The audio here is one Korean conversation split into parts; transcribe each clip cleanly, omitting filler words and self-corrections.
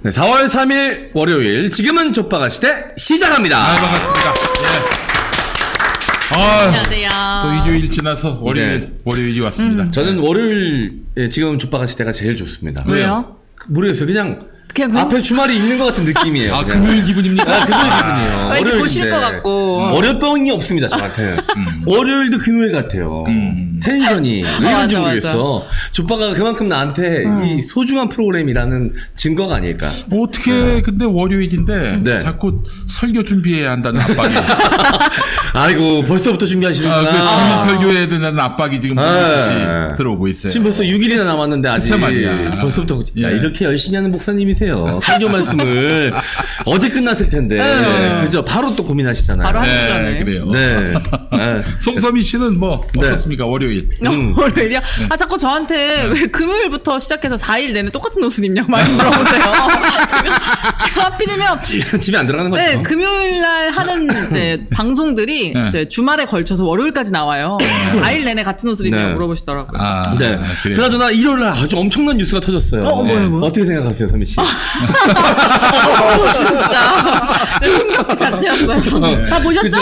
네, 4월 3일 월요일 지금은 족바가 시대 시작합니다. 반갑습니다. 안녕하세요. 또 일요일 지나서 월요일이 왔습니다. 저는 월요일 지금 족바가 시대가 제일 좋습니다. 왜요? 모르겠어요. 그냥 그냥 앞에 주말이 있는 것 같은 느낌이에요. 아, 그냥. 금요일 기분입니까? 금요일 기분이에요. 왠지 보실 것 같고. 월요병이 없습니다, 저한테는. 월요일도 금요일 같아요. 텐션이. 왜 이런지 맞아, 모르겠어. 족바가 그만큼 나한테 이 소중한 프로그램이라는 증거가 아닐까. 어떻게 근데 월요일인데 네. 자꾸 설교 준비해야 한다는 압박이. 아이고, 벌써부터 준비하시는구나. 주일 설교해야 된다는 압박이 지금 무슨 들어오고 있어요. 지금 벌써 6일이나 남았는데 아직 글쎄 말이야. 벌써부터 예. 야, 이렇게 열심히 하는 목사님이세요. 설교 말씀을 어제 끝났을 텐데 그죠? 바로 또 고민하시잖아요. 바로 하시죠. 네, 그래요. 네. 네. 송서미 씨는 뭐 어떻습니까 월요일? 월요일이요? 아, 자꾸 저한테 왜 금요일부터 시작해서 4일 내내 똑같은 옷을 입냐고 많이 물어보세요. 제가 하필이면 집에 안 들어가는 거죠? 네, 금요일 날 하는 이제 방송들이 네. 이제 주말에 걸쳐서 월요일까지 나와요. 4일 내내 같은 옷을 입냐고 네. 물어보시더라고요. 아, 네. 그래요. 그나저나 일요일 날 아주 엄청난 뉴스가 터졌어요. 뭐예요? 어떻게 생각하세요, 서미 씨? 진짜 충격 자체였어요. 다 보셨죠? 그죠?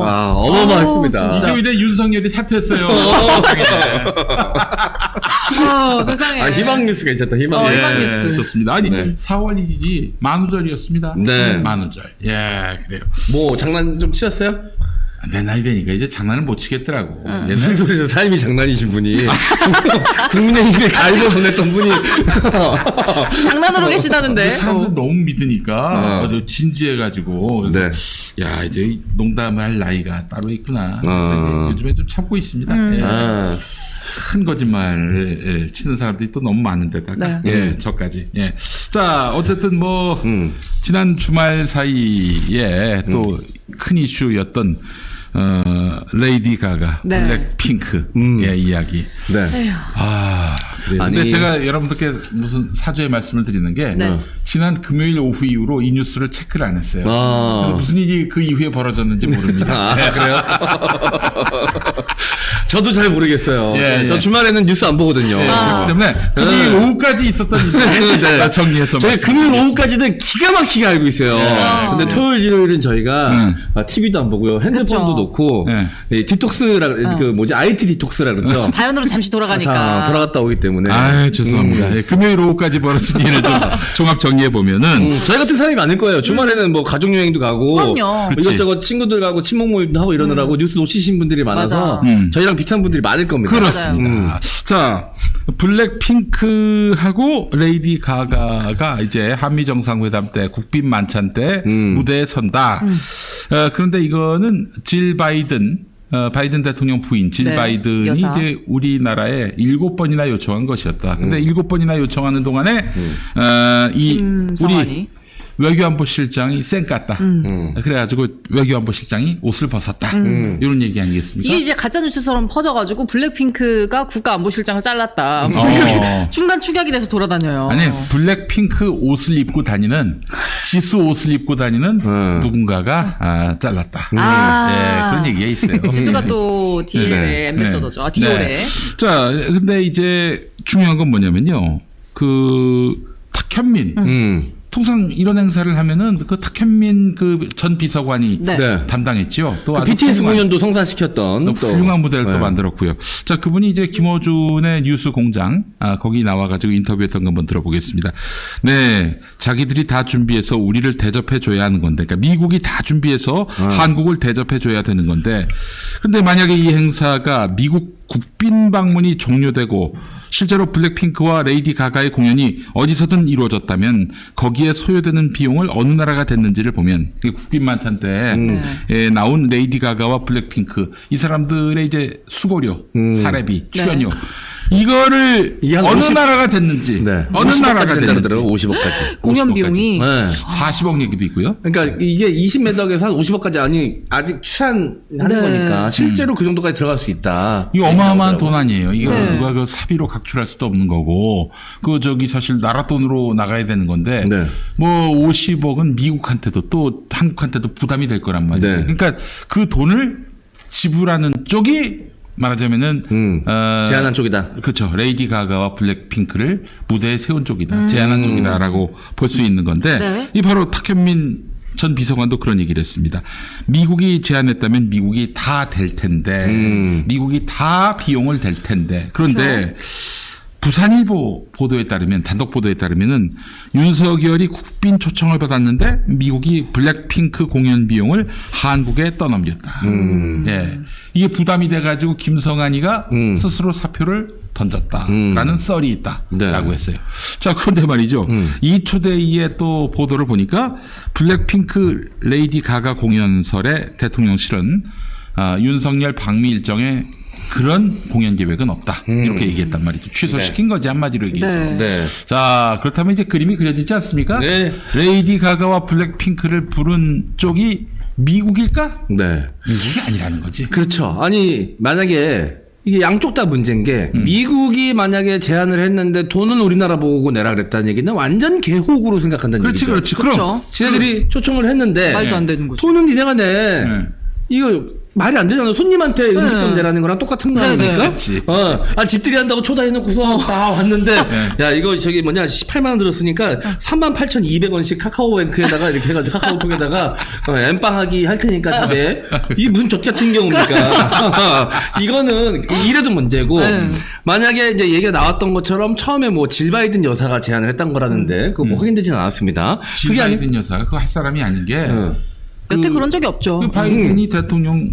아, 어마어마했습니다. 일요일에 윤석열이 사퇴했어요. 세상에. 아, 희망 뉴스가 있었다, 희망 뉴스. 희망 뉴스. 예, 좋습니다. 아니 네. 4월 1일이 만우절이었습니다. 네. 만우절. 예, 그래요. 뭐, 장난 좀 치셨어요? 내 나이 되니까 이제 장난을 못 치겠더라고. 옛날에 무슨 소리세요? 삶이 장난이신 분이. 국민의힘에 갈고 보냈던 분이. 지금 장난으로 계시다는데. 사람들 너무 믿으니까 아주 진지해가지고 그래서 야 이제 농담을 할 나이가 따로 있구나. 그래서 요즘에 좀 참고 있습니다. 예. 아. 큰 거짓말 치는 사람들이 또 너무 많은데다가 저까지. 예. 자 어쨌든 뭐 지난 주말 사이에 또 큰 이슈였던 레이디 가가 네. 블랙핑크의 이야기. 네. 아, 그래요. 아니. 근데 제가 여러분들께 무슨 사죄의 말씀을 드리는 게 네. 지난 금요일 오후 이후로 이 뉴스를 체크를 안 했어요. 아. 그래서 무슨 일이 그 이후에 벌어졌는지 모릅니다. 아, 그래요? 저도 잘 모르겠어요. 예, 저 예. 주말에는 뉴스 안 보거든요. 그렇기 때문에 금요일 오후까지 있었던 일을 네. 정리해서 저희 금요일 말씀드리겠습니다. 오후까지는 기가 막히게 알고 있어요. 근데 토요일, 일요일은 저희가 TV도 안 보고요. 핸드폰도 그쵸. 놓고 이 디톡스라 그 뭐지 IT 디톡스라 그러죠. 자연으로 잠시 돌아가니까. 다 돌아갔다 오기 때문에. 아, 죄송합니다. 예, 금요일 오후까지 벌어진 일을 좀 종합 정리해 보면은 저희 같은 사람이 많을 거예요. 주말에는 뭐 가족 여행도 가고 그럼요. 그치. 이것저것 친구들 가고 친목 모임도 하고 이러느라고 뉴스 놓치신 분들이 많아서 맞아. 저희랑 비슷한 분들이 많을 겁니다. 그렇습니다. 자, 블랙핑크하고 레이디 가가가 이제 한미 정상회담 때 국빈 만찬 때 무대에 선다. 그런데 이거는 질 바이든 바이든 대통령 부인 질 네, 바이든이 여사. 이제 우리나라에 7번이나 요청한 것이었다. 근데 7번이나 요청하는 동안에 이 우리 김성환이. 외교안보 실장이 쌩 깠다. 그래가지고 외교안보 실장이 옷을 벗었다. 이런 얘기 아니겠습니까? 이게 이제 가짜뉴스처럼 퍼져가지고 블랙핑크가 국가안보실장을 잘랐다. 뭐 어. 이렇게 중간 축약이 돼서 돌아다녀요. 아니 블랙핑크 옷을 입고 다니는 지수 옷을 입고 다니는 누군가가 잘랐다. 네, 그런 얘기가 있어요. 지수가 또 디올의 앰베서더죠. 아, 디올의. 네. 자, 근데 이제 중요한 건 뭐냐면요. 그 탁현민. 통상 이런 행사를 하면은 그 탁현민 그 전 비서관이 네. 네. 담당했죠. 또 아주 BTS 훌륭한- 공연도 성사시켰던 또 훌륭한 무대를 또 네. 만들었고요. 자, 그분이 이제 김어준의 뉴스 공장, 거기 나와가지고 인터뷰했던 거 한번 들어보겠습니다. 네. 자기들이 다 준비해서 우리를 대접해줘야 하는 건데, 그러니까 미국이 다 준비해서 한국을 대접해줘야 되는 건데, 근데 만약에 이 행사가 미국 국빈 방문이 종료되고, 실제로 블랙핑크와 레이디 가가의 공연이 어디서든 이루어졌다면 거기에 소요되는 비용을 어느 나라가 댔는지를 보면 국빈 만찬 때 나온 레이디 가가와 블랙핑크 이 사람들의 이제 수고료, 사례비, 출연료 이거를 이게 한 어느 50 나라가 됐는지 어느 나라가 됐는지 된다고 50억까지. 공연 50억까지. 비용이. 네. 40억 얘기도 있고요. 그러니까 이게 20매덕에서 한 50억까지 아니 아직 추산하는 네. 거니까 실제로 그 정도까지 들어갈 수 있다. 이거 어마어마한 돈 아니에요. 이거 네. 누가 그 사비로 각출할 수도 없는 거고, 그 저기 사실 나라 돈으로 나가야 되는 건데, 네. 뭐 50억은 미국한테도 또 한국한테도 부담이 될 거란 말이죠. 네. 그러니까 그 돈을 지불하는 쪽이 말하자면은 제안한 쪽이다. 그렇죠. 레이디 가가와 블랙핑크를 무대에 세운 쪽이다. 제안한 쪽이다라고 볼 수 있는 건데 네. 이 바로 탁현민 전 비서관도 그런 얘기를 했습니다. 미국이 제안했다면 미국이 다 될 텐데 미국이 다 비용을 댈 텐데 그런데 부산일보 보도에 따르면 단독 보도에 따르면은 윤석열이 국빈 초청을 받았는데 미국이 블랙핑크 공연 비용을 한국에 떠넘겼다. 예. 이게 부담이 돼가지고 김성한이가 스스로 사표를 던졌다라는 썰이 있다라고 네. 했어요. 자, 그런데 말이죠. 이투데이의 또 보도를 보니까 블랙핑크 레이디 가가 공연설에 대통령실은 윤석열 방미 일정에 그런 공연 계획은 없다. 이렇게 얘기했단 말이죠. 취소시킨 거지 한마디로 얘기해서. 네. 네. 자, 그렇다면 이제 그림이 그려지지 않습니까? 네. 레이디 가가와 블랙핑크를 부른 쪽이 미국일까? 네. 미국이 아니라는 거지. 그렇죠. 아니, 만약에 이게 양쪽 다 문제인 게 미국이 만약에 제안을 했는데 돈은 우리나라 보고 내라 그랬다는 얘기는 완전 개호구로 생각한다는 그렇지, 얘기죠. 그렇지. 그렇죠. 그럼 지네들이 초청을 했는데 말도 안 되는 거죠. 돈은 니네가 내. 네. 이거 말이 안 되잖아. 손님한테 음식돈 내라는 거랑 똑같은 거 네, 아닙니까? 네. 그렇지. 집들이 한다고 초대해놓고서 다 왔는데, 야, 이거 저기 18만원 들었으니까 38,200원씩 카카오뱅크에다가 이렇게 해가지고 카카오톡에다가 엠빵하기 할 테니까 다 내. 이게 무슨 족 같은 경우입니까? 이거는 이래도 문제고, 네. 만약에 이제 얘기가 나왔던 것처럼 처음에 뭐 질 바이든 여사가 제안을 했던 거라는데, 그거 뭐 확인되지는 않았습니다. 지 바이든 여사가 그거 할 사람이 아닌 게 여태 그런 적이 없죠. 그 바이든이 대통령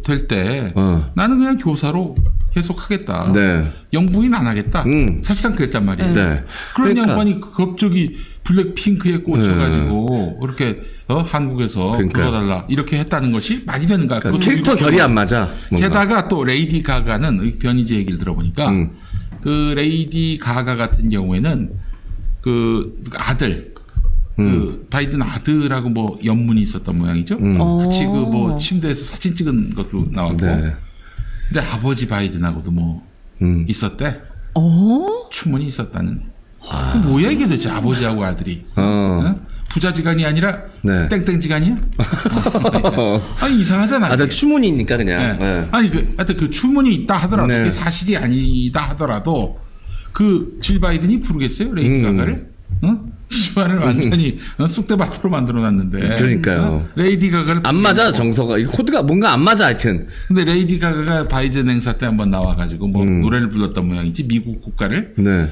될 때 나는 그냥 교사로 계속하겠다. 네. 영부인 안 하겠다. 사실상 그랬단 말이에요. 네. 그런 그러니까. 양반이 갑자기 블랙핑크에 꽂혀가지고 이렇게 한국에서 그러니까요. 불러달라 이렇게 했다는 것이 말이 되는가? 그러니까 그것도 캐릭터 결이 안 맞아. 뭔가. 게다가 또 레이디 가가는 변희재 얘기를 들어보니까 그 레이디 가가 같은 경우에는 그 아들 그 바이든 아들하고 뭐 연문이 있었던 모양이죠. 같이 그 뭐 침대에서 사진 찍은 것도 나왔고. 네. 근데 아버지 바이든하고도 뭐 있었대. 추문이 있었다는. 그 뭐야 이게 도대체 아버지하고 아들이. 어? 부자지간이 아니라 네. 땡땡지간이야? 아니 이상하잖아. 아, 나 추문이니까 그냥. 네. 네. 아니 하여튼 그 추문이 있다 하더라도 네. 그게 사실이 아니다 하더라도 그 질 바이든이 부르겠어요 레이디 가가를? 응? 시간을 완전히 쑥대밭으로 만들어놨는데. 그러니까요. 레이디 가가를 안 맞아, 정서가. 이 코드가 뭔가 안 맞아, 하여튼. 근데 레이디 가가가 바이든 행사 때 한번 나와가지고 뭐 노래를 불렀던 모양이지 미국 국가를. 네.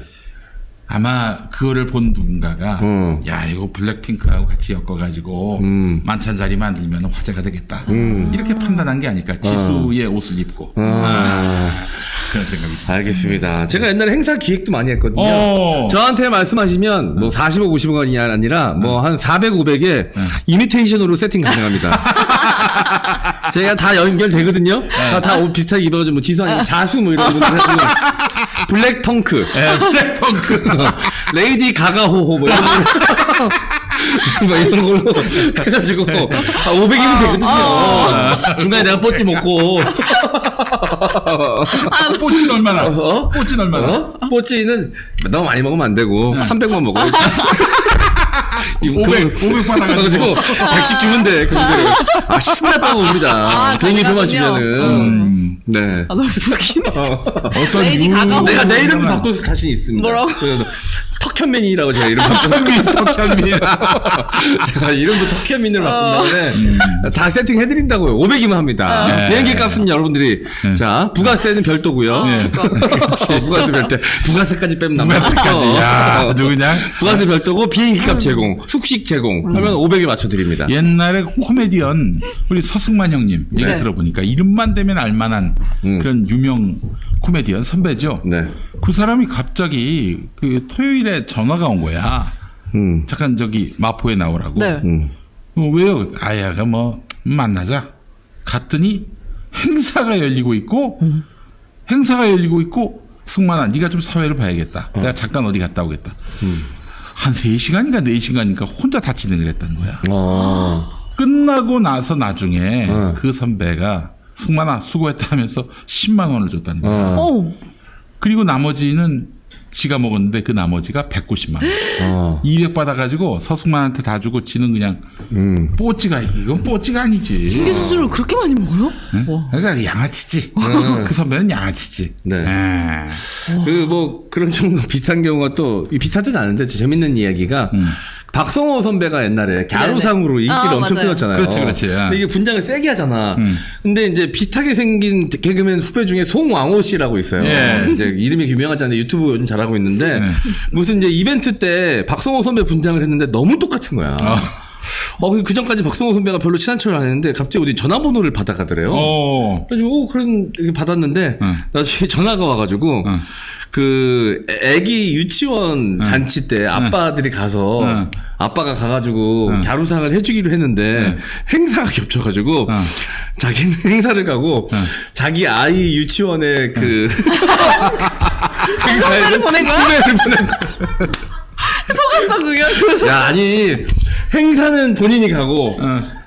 아마 그거를 본 누군가가 야 이거 블랙핑크하고 같이 엮어가지고 만찬 자리 만들면 화제가 되겠다 이렇게 판단한 게 아닐까. 지수의 옷을 입고 그런 생각이 듭니다. 알겠습니다. 제가 옛날에 행사 기획도 많이 했거든요. 어. 저한테 말씀하시면 뭐 40억, 50억이 아니라 뭐 한 400, 500에 이미테이션으로 세팅 가능합니다. 제가 다 연결되거든요. 다 옷 비슷하게 입어가지고 뭐 지수 아니면 자수 뭐 이런 분들 해주고 블랙 펑크, 블랙펑크 레이디 가가호호 뭐 이런 거. 뭐 이런 걸로 해가지고 500이면 되거든요. 중간에 내가 뽀찌 먹고 뽀찌는 얼마나? 뽀찌는 얼마나? 뽀찌는 너무 많이 먹으면 안 되고 300만 먹어. 500 받아가지고 110 주면 돼. 그분들. 신났다고 봅니다. 비행기표만 주면은. 네. 아, 너무 웃기네. 어떤 레이디 가가 내가 내 이름 바꿀 자신 있습니다. 뭐라고? 그래서 턱현민이라고 제가 이름 바꿨어요. 턱현민. 제가 이름도 턱현민으로 바꾼 다음에 다 세팅해드린다고요. 500이면 합니다. 비행기 값은 여러분들이 자 부가세는 별도고요. 부가세 별도. 부가세까지 빼면 남아요. 부가세까지. 야, 아주 그냥. 부가세 별도고 비행기 값 제공, 숙식 제공 하면 500에 맞춰드립니다. 옛날에 코미디언 우리 서승만 형님 얘기 네. 들어보니까 이름만 되면 알만한 그런 유명 코미디언 선배죠. 네. 그 사람이 갑자기 그 토요일에 전화가 온 거야. 잠깐 저기 마포에 나오라고. 네. 왜요? 아야, 뭐 만나자. 갔더니 행사가 열리고 있고 승만아 네가 좀 사회를 봐야겠다. 내가 잠깐 어디 갔다 오겠다. 한 3시간인가 4시간인가 혼자 다 진행을 했다는 거야. 끝나고 나서 나중에 그 선배가 승만아 수고했다 하면서 10만 원을 줬다는 거야. 어. 그리고 나머지는 지가 먹었는데 그 나머지가 190만 원. 200 받아가지고 서승만한테 다 주고 지는 그냥 뽀찌가 이건 뽀찌가 아니지. 중개 수수료를 그렇게 많이 먹어요? 와. 그러니까 양아치지. 그 선배는 양아치지. 네. 그 뭐 그런 정도 비슷한 경우가 또 비슷하진 않은데 재밌는 이야기가 박성호 선배가 옛날에 갸루상으로 인기를 엄청 맞아요. 끌었잖아요. 그렇지. 근데 이게 분장을 세게 하잖아. 근데 이제 비슷하게 생긴 개그맨 후배 중에 송왕호 씨라고 있어요. 예. 이제 이름이 유명하지 않은데 유튜브 요즘 잘하고 있는데 무슨 이제 이벤트 때 박성호 선배 분장을 했는데 너무 똑같은 거야. 그 전까지 박성호 선배가 별로 친한 척을 안 했는데 갑자기 어디 전화번호를 받아가더래요. 그래가지고 그런 이렇게 받았는데 나중에 전화가 와가지고 그 애기 유치원 잔치 때 아빠들이 가서 아빠가 가가지고 갸루상을 해주기로 했는데 행사가 겹쳐가지고 자기는 행사를 가고 자기 아이 유치원에 그 행사를 보낸 거야? 후배를 보낸 거야. 속았어 그게. 야, 아니 행사는 본인이 가고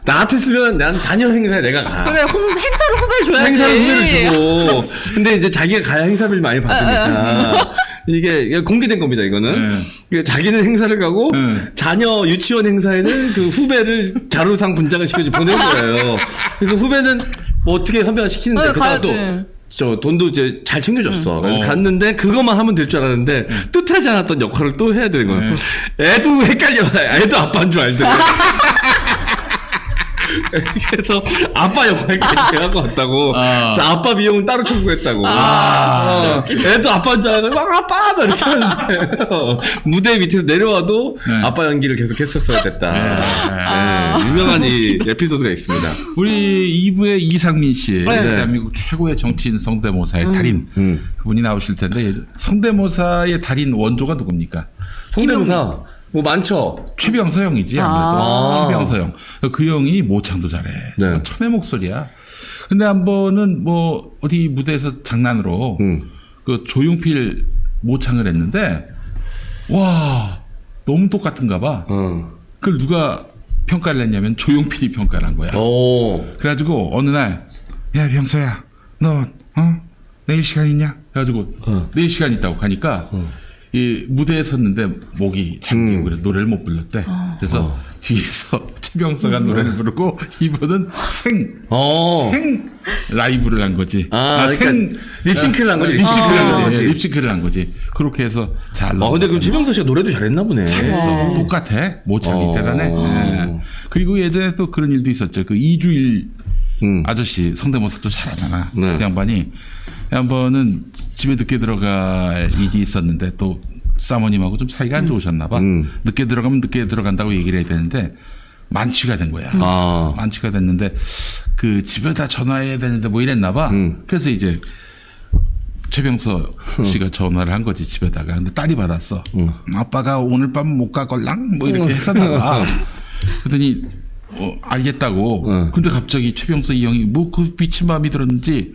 나 같았으면 난 자녀 행사에 내가 가. 그래 행사를 후배를 줘야지. 행사를 후배를 주고. 근데 이제 자기가 가야 행사비를 많이 받으니까 이게 공개된 겁니다. 이거는 자기는 행사를 가고 자녀 유치원 행사에는 그 후배를 갸루상 분장을 시켜서 보낸 거예요. 그래서 후배는 뭐 어떻게 선배가 시키는데 그다음에 저 돈도 이제 잘 챙겨줬어. 그래서 갔는데 그것만 하면 될 줄 알았는데 뜻하지 않았던 역할을 또 해야 되는 거예요. 애도 헷갈려. 애도 아빠인 줄 알더라고. 그래서 아빠 역할까지 해갖고 왔다고. 그래서 아빠 비용은 따로 청구했다고. 애도 아빠인 줄 알고 막 아빠 막 이렇게 하는데 무대 밑에서 내려와도 아빠 연기를 계속 했었어야 됐다. 유명한 이 에피소드가 있습니다. 우리 2부의 이상민 씨, 대한민국 최고의 정치인 성대모사의 달인 그분이 나오실 텐데 성대모사의 달인 원조가 누굽니까? 성대모사 뭐 많죠. 최병서 형이지 아무래도. 최병서 형. 그 형이 모창도 잘해. 정말 천의 목소리야. 근데 한 번은 뭐 어디 무대에서 장난으로 그 조용필 모창을 했는데 와 너무 똑같은가 봐. 그걸 누가 평가를 했냐면 조용필이 평가를 한 거야. 그래가지고 어느 날 야 병서야 너 내일 시간 있냐? 그래가지고 내일 시간 있다고 가니까 이 무대에 섰는데 목이 잠기고 그래서 노래를 못 불렀대. 그래서 뒤에서 최병서가 노래를 부르고 이분은 생 라이브를 한 거지. 그러니까 립싱크를 한 거지. 립싱크를 한 거지. 그렇게 해서 잘 나왔어. 근데 그럼 최병서 씨가 노래도 잘했나 보네. 잘했어. 똑같아. 모창이 대단해. 그리고 예전에 또 그런 일도 있었죠. 그 이주일 아저씨 성대모사도 잘하잖아. 그 양반이 한 번은 집에 늦게 들어갈 일이 있었는데 또 사모님하고 좀 사이가 안 좋으셨나 봐. 늦게 들어가면 늦게 들어간다고 얘기를 해야 되는데 만취가 된 거야. 만취가 됐는데 그 집에다 전화해야 되는데 뭐 이랬나 봐. 그래서 이제 최병서 씨가 전화를 한 거지 집에다가. 근데 딸이 받았어. 아빠가 오늘 밤 못 가걸랑 뭐 이렇게 했었나 봐. 그러더니 알겠다고. 근데 갑자기 최병서 이 형이 뭐 그 미친 마음이 들었는지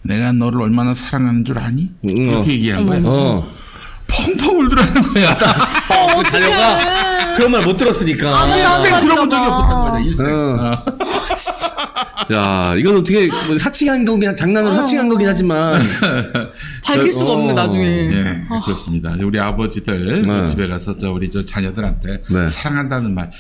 내가 너를 얼마나 사랑하는 줄 아니? 이렇게 얘기한 거야. 펑펑 울더라는 거야. 그 자녀가 그런 말 못 들었으니까. 일생 들어본 적이 없었던 거야. 일생. 야, 이건 어떻게 뭐 사칭한 거긴 장난으로 사칭한 거긴 하지만 밝힐 수가 없네 나중에. 예, 그렇습니다. 우리 아버지들 집에 가서 우리 자녀들한테 사랑한다는 말.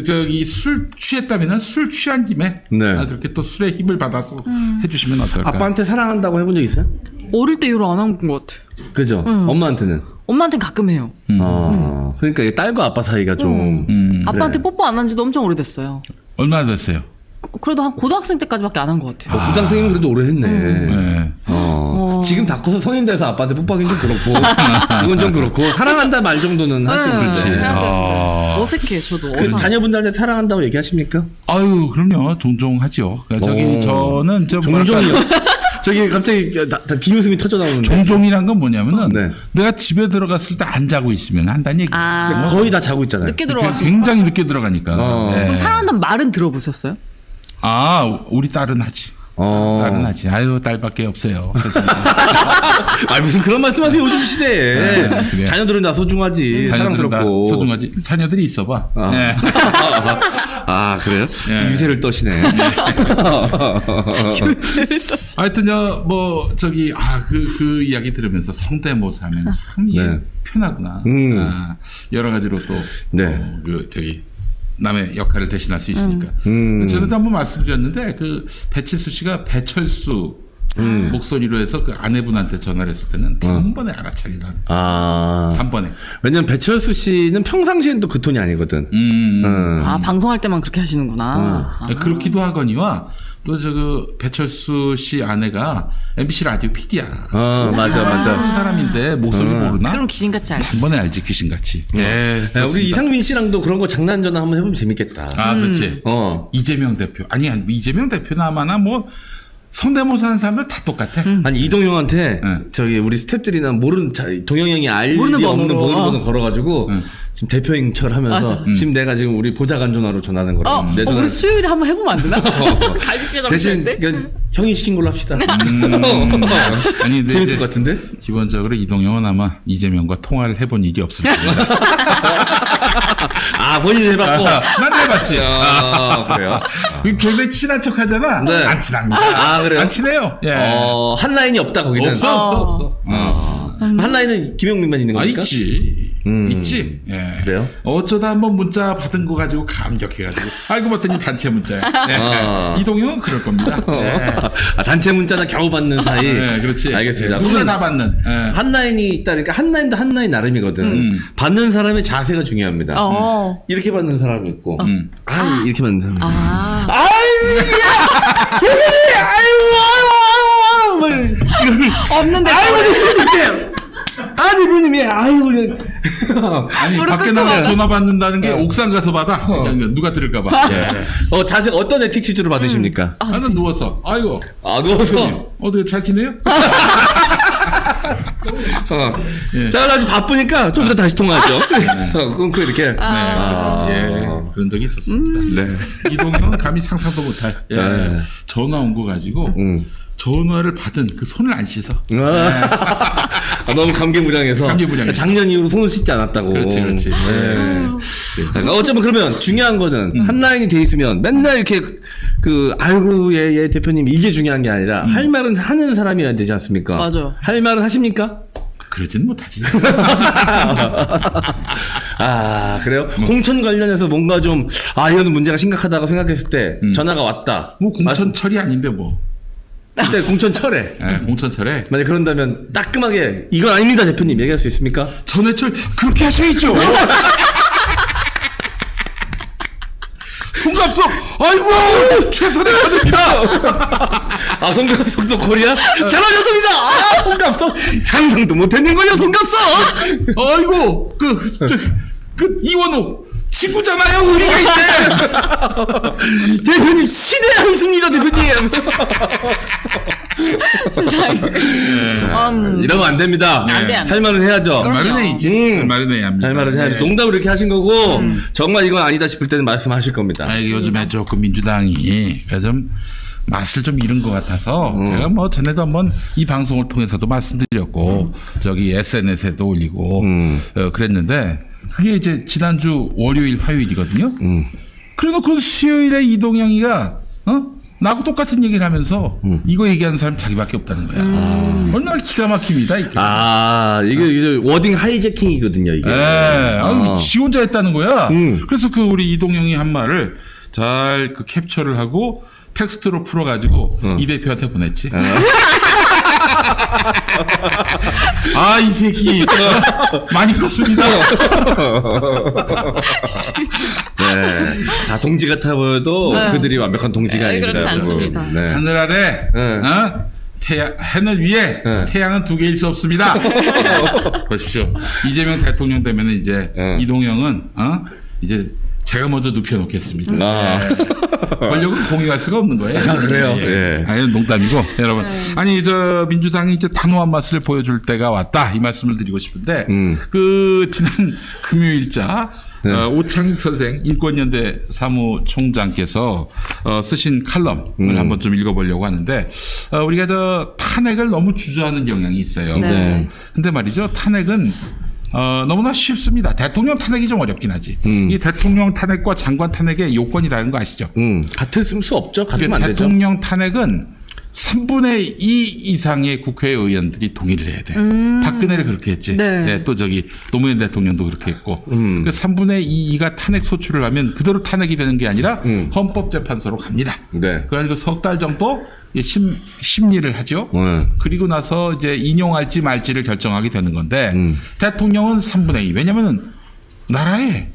저기 술 취했다면은 술 취한 김에 그렇게 또 술의 힘을 받아서 해주시면 어떨까? 아빠한테 사랑한다고 해본 적 있어요? 어릴 때 이후로 안 한 것 같아. 그죠? 엄마한테는? 엄마한테는 가끔 해요. 그러니까 딸과 아빠 사이가 좀. 아빠한테 뽀뽀 안 한 지도 엄청 오래됐어요. 얼마나 됐어요? 그래도 한 고등학생 때까지밖에 안 한 것 같아요. 부장생님 그래도 오래 했네. 지금 다 커서 성인 돼서 아빠한테 뽀뽀하기는 좀 그렇고, 이건 좀 그렇고, 사랑한다 말 정도는 할 수 있는데. 어색해, 저도. 그 자녀분들한테 사랑한다고 얘기하십니까? 아유, 그럼요. 종종 하죠. 저는 종종이요? 저기 갑자기 비웃음이 터져 나오는데. 종종이란 건 뭐냐면은 내가 집에 들어갔을 때 안 자고 있으면 한다는 얘기. 거의 다 자고 있잖아요. 늦게 들어갔어요. 굉장히 늦게 들어가니까. 그럼 사랑한다는 말은 들어보셨어요? 우리 딸은 하지. 딸은 하지. 아유, 딸밖에 없어요. 아, 무슨 그런 말씀하세요, 요즘 시대에. 그래요. 자녀들은 다 소중하지, 사랑스럽고. 소중하지. 자녀들이 있어봐. 아. 네. 아, 그래요? 예. 유세를 떠시네. 하여튼, 그 이야기 들으면서 성대모사 하면 참 이게 네. 편하구나. 여러 가지로 또, 네. 남의 역할을 대신할 수 있으니까. 전에도 한번 말씀드렸는데, 배칠수 씨가 배철수 목소리로 해서 그 아내분한테 전화를 했을 때는 단번에 알아차리를 하는. 아. 단번에. 왜냐면 배철수 씨는 평상시엔 또 그 톤이 아니거든. 아, 방송할 때만 그렇게 하시는구나. 그렇기도 하거니와, 또 배철수 씨 아내가 MBC 라디오 PD야. 맞아. 그런 사람인데 목소리 모르나? 그럼 귀신같이 알지. 단번에 알지, 귀신같이. 네. 야, 우리 이상민 씨랑도 그런 거 장난 전화 한번 해보면 재밌겠다. 아, 그렇지. 이재명 대표. 아니, 이재명 대표나 아마나 성대모사 하는 사람들 다 똑같아. 아니, 이동형한테 저기 우리 스탭들이나 동영 형이 알 모르는 일이 없는 번호로. 번호 걸어가지고 지금 대표인 척 하면서 지금 내가 지금 우리 보좌관 전화로 전화하는 거라. 내 전화 우리 수요일에 한번 해보면 안 되나? 갈비뼈 대신 잡을 그냥 형이 시킨 걸로 합시다. 아니, 근데 재밌을 이제 것 같은데? 기본적으로 이동형은 아마 이재명과 통화를 해본 일이 없을 거예요. 아, 본인 해봤고. 난 해봤지. 그래요? 굉장히 친한 척 하잖아. 네. 안 친합니다. 아, 그래요? 안 친해요. 예. 한 라인이 없다, 거기는. 없어. 한 라인은 김용민만 있는 아, 거니까? 있지. 있지. 예. 그래요? 어쩌다 한번 문자 받은 거 가지고 감격해가지고. 알고 봤더니 단체 문자야. 예. 이동형은 그럴 겁니다. 예. 단체 문자나 겨우 받는 사이. 예, 그렇지. 알겠습니다. 예, 누구나 그러면 다 받는. 예. 한 라인이 있다니까 한 라인도 한 라인 나름이거든. 받는 사람의 자세가 중요합니다. 이렇게 받는 사람이 있고, 이렇게 받는 사람이 있고. 없는데. 대표님이, 아니, 밖에 나가 전화 받는다는 게 옥상 가서 받아. 누가 들을까봐. 예. 자세 어떤 에티튜드로 받으십니까? 나는 누웠어. 아이고. 누워서. 어떻게 잘 지내요? 예. 자, 나 아주 바쁘니까 좀 이따 다시 통화하죠. 끊고 이렇게. 네, 그렇죠. 예. 그런 적이 있었습니다. 네. 이동형은 감히 상상도 못할. 예. 네. 전화 온 거 가지고 전화를 받은 그 손을 안 씻어. 너무 감개무량해서. 감개무량해서. 작년 이후로 손을 씻지 않았다고. 그렇지. 어쩌면 그러면 중요한 거는 한 라인이 돼 있으면 맨날 이렇게 아이고 예 대표님 이게 중요한 게 아니라 할 말은 하는 사람이어야 되지 않습니까? 맞아. 할 말은 하십니까? 그러진 못하지. 그래요? 공천 관련해서 뭔가 좀 이거는 문제가 심각하다고 생각했을 때 전화가 왔다. 공천철이 아닌데 뭐. 그때 공천철에. 예, 공천철에. 만약 그런다면 따끔하게 이건 아닙니다 대표님 얘기할 수 있습니까? 전해철 그렇게 하셔야죠. 송갑석 아이고 최선의 아들이야. 송갑석도 코리아 잘하셨습니다. 송갑석 상상도 못했는걸요 송갑석. 아이고 이원호 친구잖아요. 우리가 있대. 대표님 시대에 항습니다 대표님. 세상에. 이러면 안 됩니다. 안 돼. 할 말은 해야죠. 할 말은 해야지. 할 말은 해야 합니다. 할 말은 해야죠. 네. 농담으로 이렇게 하신 거고 정말 이건 아니다 싶을 때는 말씀하실 겁니다. 요즘에 조금 민주당이 좀 맛을 좀 잃은 것 같아서 제가 전에도 한번 이 방송을 통해서도 말씀드렸고 저기 SNS에도 올리고 그랬는데 그게 이제 지난주 월요일 화요일이거든요. 그래놓고 수요일에 이동영이가 나하고 똑같은 얘기를 하면서 이거 얘기하는 사람 자기밖에 없다는 거야. 얼마나 기가 막힙니다. 이게. 이게 워딩 하이제킹이거든요 이게. 지 혼자 했다는 거야. 그래서 우리 이동영이 한 말을 잘 캡처를 하고 텍스트로 풀어가지고 이 대표한테 보냈지. 이 새끼 많이 컸습니다. 네. 다 동지 같아 보여도 그들이 완벽한 동지가 아닙니다. 그렇지 않습니다. 네. 하늘 아래 해늘 위에 태양은 두 개일 수 없습니다. 보십시오. 이재명 대통령 되면 이제 이동영은 이제 제가 먼저 눕혀놓겠습니다. 권력은 공유할 수가 없는 거예요. 그래요? 예. 아니, 농담이고, 여러분. 아니, 민주당이 이제 단호한 맛을 보여줄 때가 왔다. 이 말씀을 드리고 싶은데, 지난 금요일자, 네. 오창익 선생 인권연대 사무총장께서 쓰신 칼럼을 한번 좀 읽어보려고 하는데 우리가 저 탄핵을 너무 주저하는 경향이 있어요. 네. 근데 말이죠. 탄핵은 너무나 쉽습니다. 대통령 탄핵이 좀 어렵긴 하지. 이 대통령 탄핵과 장관 탄핵의 요건이 다른 거 아시죠? 같을 수 없죠. 같으면 안 되죠. 대통령 탄핵은 3분의 2 이상의 국회의원들이 동의를 해야 돼. 박근혜를 그렇게 했지. 네. 네, 또 저기 노무현 대통령도 그렇게 했고. 그 3분의 2가 탄핵 소추를 하면 그대로 탄핵이 되는 게 아니라 헌법재판소로 갑니다. 네. 그래가지고 석 달 정도 심리를 하죠. 그리고 나서 이제 인용할지 말지를 결정하게 되는 건데 대통령은 3분의 2. 왜냐면은 나라의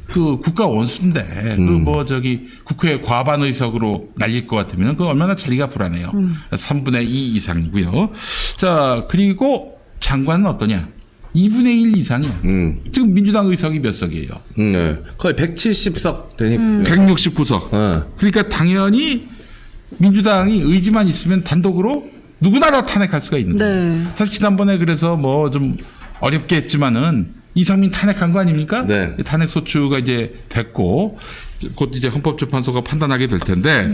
그 국가 원수인데 그 뭐 저기 국회 과반 의석으로 날릴 것 같으면 그 얼마나 자리가 불안해요. 3분의 2 이상이고요. 자, 그리고 장관은 어떠냐? 2분의 1 이상이야. 지금 민주당 의석이 몇 석이에요? 네. 거의 170석 되니까. 169석. 그러니까 당연히 민주당이 의지만 있으면 단독으로 누구나 다 탄핵할 수가 있는 거예요. 네. 사실 지난번에 그래서 뭐 좀 어렵게 했지만은 이상민 탄핵한 거 아닙니까? 네. 탄핵 소추가 이제 됐고 곧 이제 헌법재판소가 판단하게 될 텐데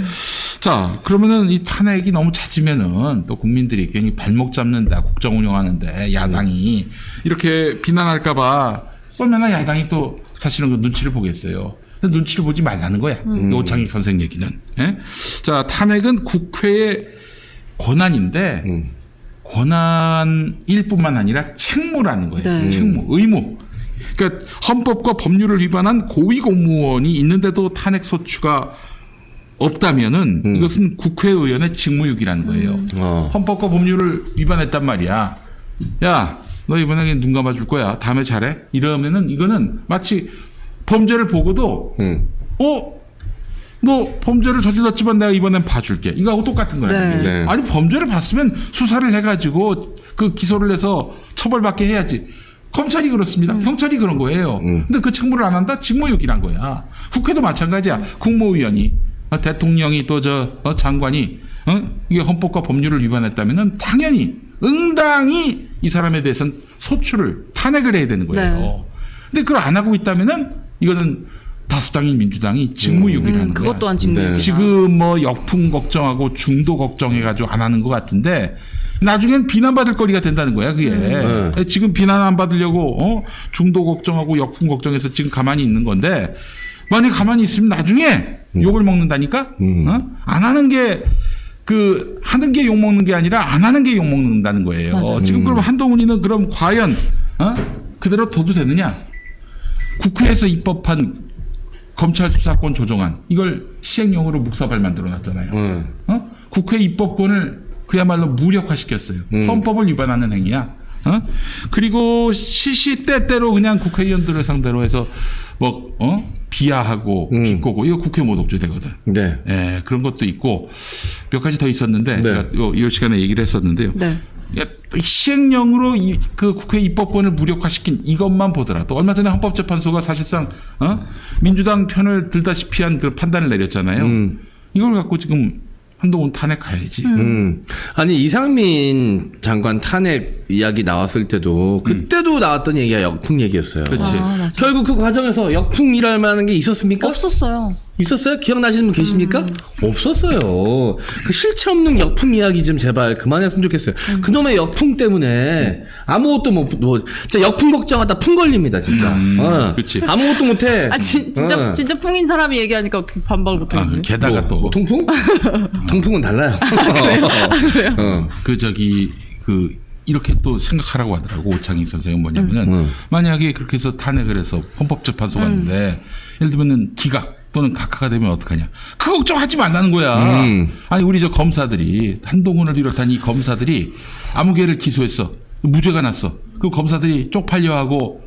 자, 그러면은 이 탄핵이 너무 잦으면은 또 국민들이 괜히 발목 잡는다 국정 운영하는데 야당이 이렇게 비난할까봐 얼마나 야당이 또 사실은 그 눈치를 보겠어요. 근데 눈치를 보지 말라는 거야. 오창익 선생 얘기는. 예? 자, 탄핵은 국회의 권한인데 권한일 뿐만 아니라 책무라는 거예요. 네. 책무, 의무. 그러니까 헌법과 법률을 위반한 고위공무원이 있는데도 탄핵 소추가 없다면은 이것은 국회의원의 직무유기라는 거예요. 헌법과 법률을 위반했단 말이야. 야, 너 이번에 눈 감아줄 거야. 다음에 잘해. 이러면은 이거는 마치 범죄를 보고도 너 범죄를 저질렀지만 내가 이번엔 봐줄게. 이거하고 똑같은 거예요. 네. 네. 아니 범죄를 봤으면 수사를 해가지고 그 기소를 해서 처벌받게 해야지. 검찰이 그렇습니다. 경찰이 그런 거예요. 근데 그 책무를 안 한다? 직무유기란 거야. 국회도 마찬가지야. 국무위원이 대통령이 또 장관이 이게 헌법과 법률을 위반했다면은 당연히 응당히 이 사람에 대해서는 소추를 탄핵을 해야 되는 거예요. 네. 근데 그걸 안 하고 있다면은 이거는 다수당인 민주당이 직무유기라는 거야. 그것 또한 직무유기. 네. 지금 뭐 역풍 걱정하고 중도 걱정해가지고 안 하는 것 같은데 나중엔 비난받을 거리가 된다는 거야, 그게. 지금 비난 안 받으려고 중도 걱정하고 역풍 걱정해서 지금 가만히 있는 건데 만약 가만히 있으면 나중에 욕을 먹는다니까? 안 하는 게 하는 게 욕 먹는 게 아니라 안 하는 게 욕 먹는다는 거예요. 맞아요. 지금 그럼 한동훈이는 그럼 과연 그대로 둬도 되느냐? 국회에서 입법한 검찰 수사권 조정안 이걸 시행령으로 묵사발 만들어놨잖아요. 국회 입법권을 그야말로 무력화시켰어요. 헌법을 위반하는 행위야. 그리고 시시때때로 그냥 국회의원들을 상대로 해서 비하하고 비꼬고 이거 국회 모독죄 되거든. 네. 예, 그런 것도 있고 몇 가지 더 있었는데 네. 제가 이 시간에 얘기를 했었는데요. 네. 시행령으로 그 국회 입법권을 무력화시킨 이것만 보더라도 얼마 전에 헌법재판소가 사실상 민주당 편을 들다시피 한 그 판단을 내렸잖아요. 이걸 갖고 지금 한동훈 탄핵 가야지. 아니 이상민 장관 탄핵 이야기 나왔을 때도 그때도 나왔던 얘기가 역풍 얘기였어요. 그렇지. 맞아. 결국 그 과정에서 역풍이랄 만한 게 있었습니까? 없었어요. 있었어요? 기억나시는 분 계십니까? 없었어요. 그 실체 없는 역풍 이야기 좀 제발 그만했으면 좋겠어요. 그놈의 역풍 때문에 아무것도 진짜 역풍 걱정하다 풍 걸립니다, 진짜. 그렇지. 아무것도 못해. 진짜 풍인 사람이 얘기하니까 어떻게 반박을 못하겠네. 게다가 또 통풍? 통풍은 달라요. 이렇게 또 생각하라고 하더라고 오창익 선생은 뭐냐면은 만약에 그렇게 해서 탄핵을 해서 헌법재판소 갔는데 예를 들면은 기각 또는 각하가 되면 어떡하냐. 그 걱정하지 말라는 거야. 아니 우리 저 검사들이 한동훈을 비롯한 이 검사들이 아무 개를 기소했어. 무죄가 났어. 그 검사들이 쪽팔려 하고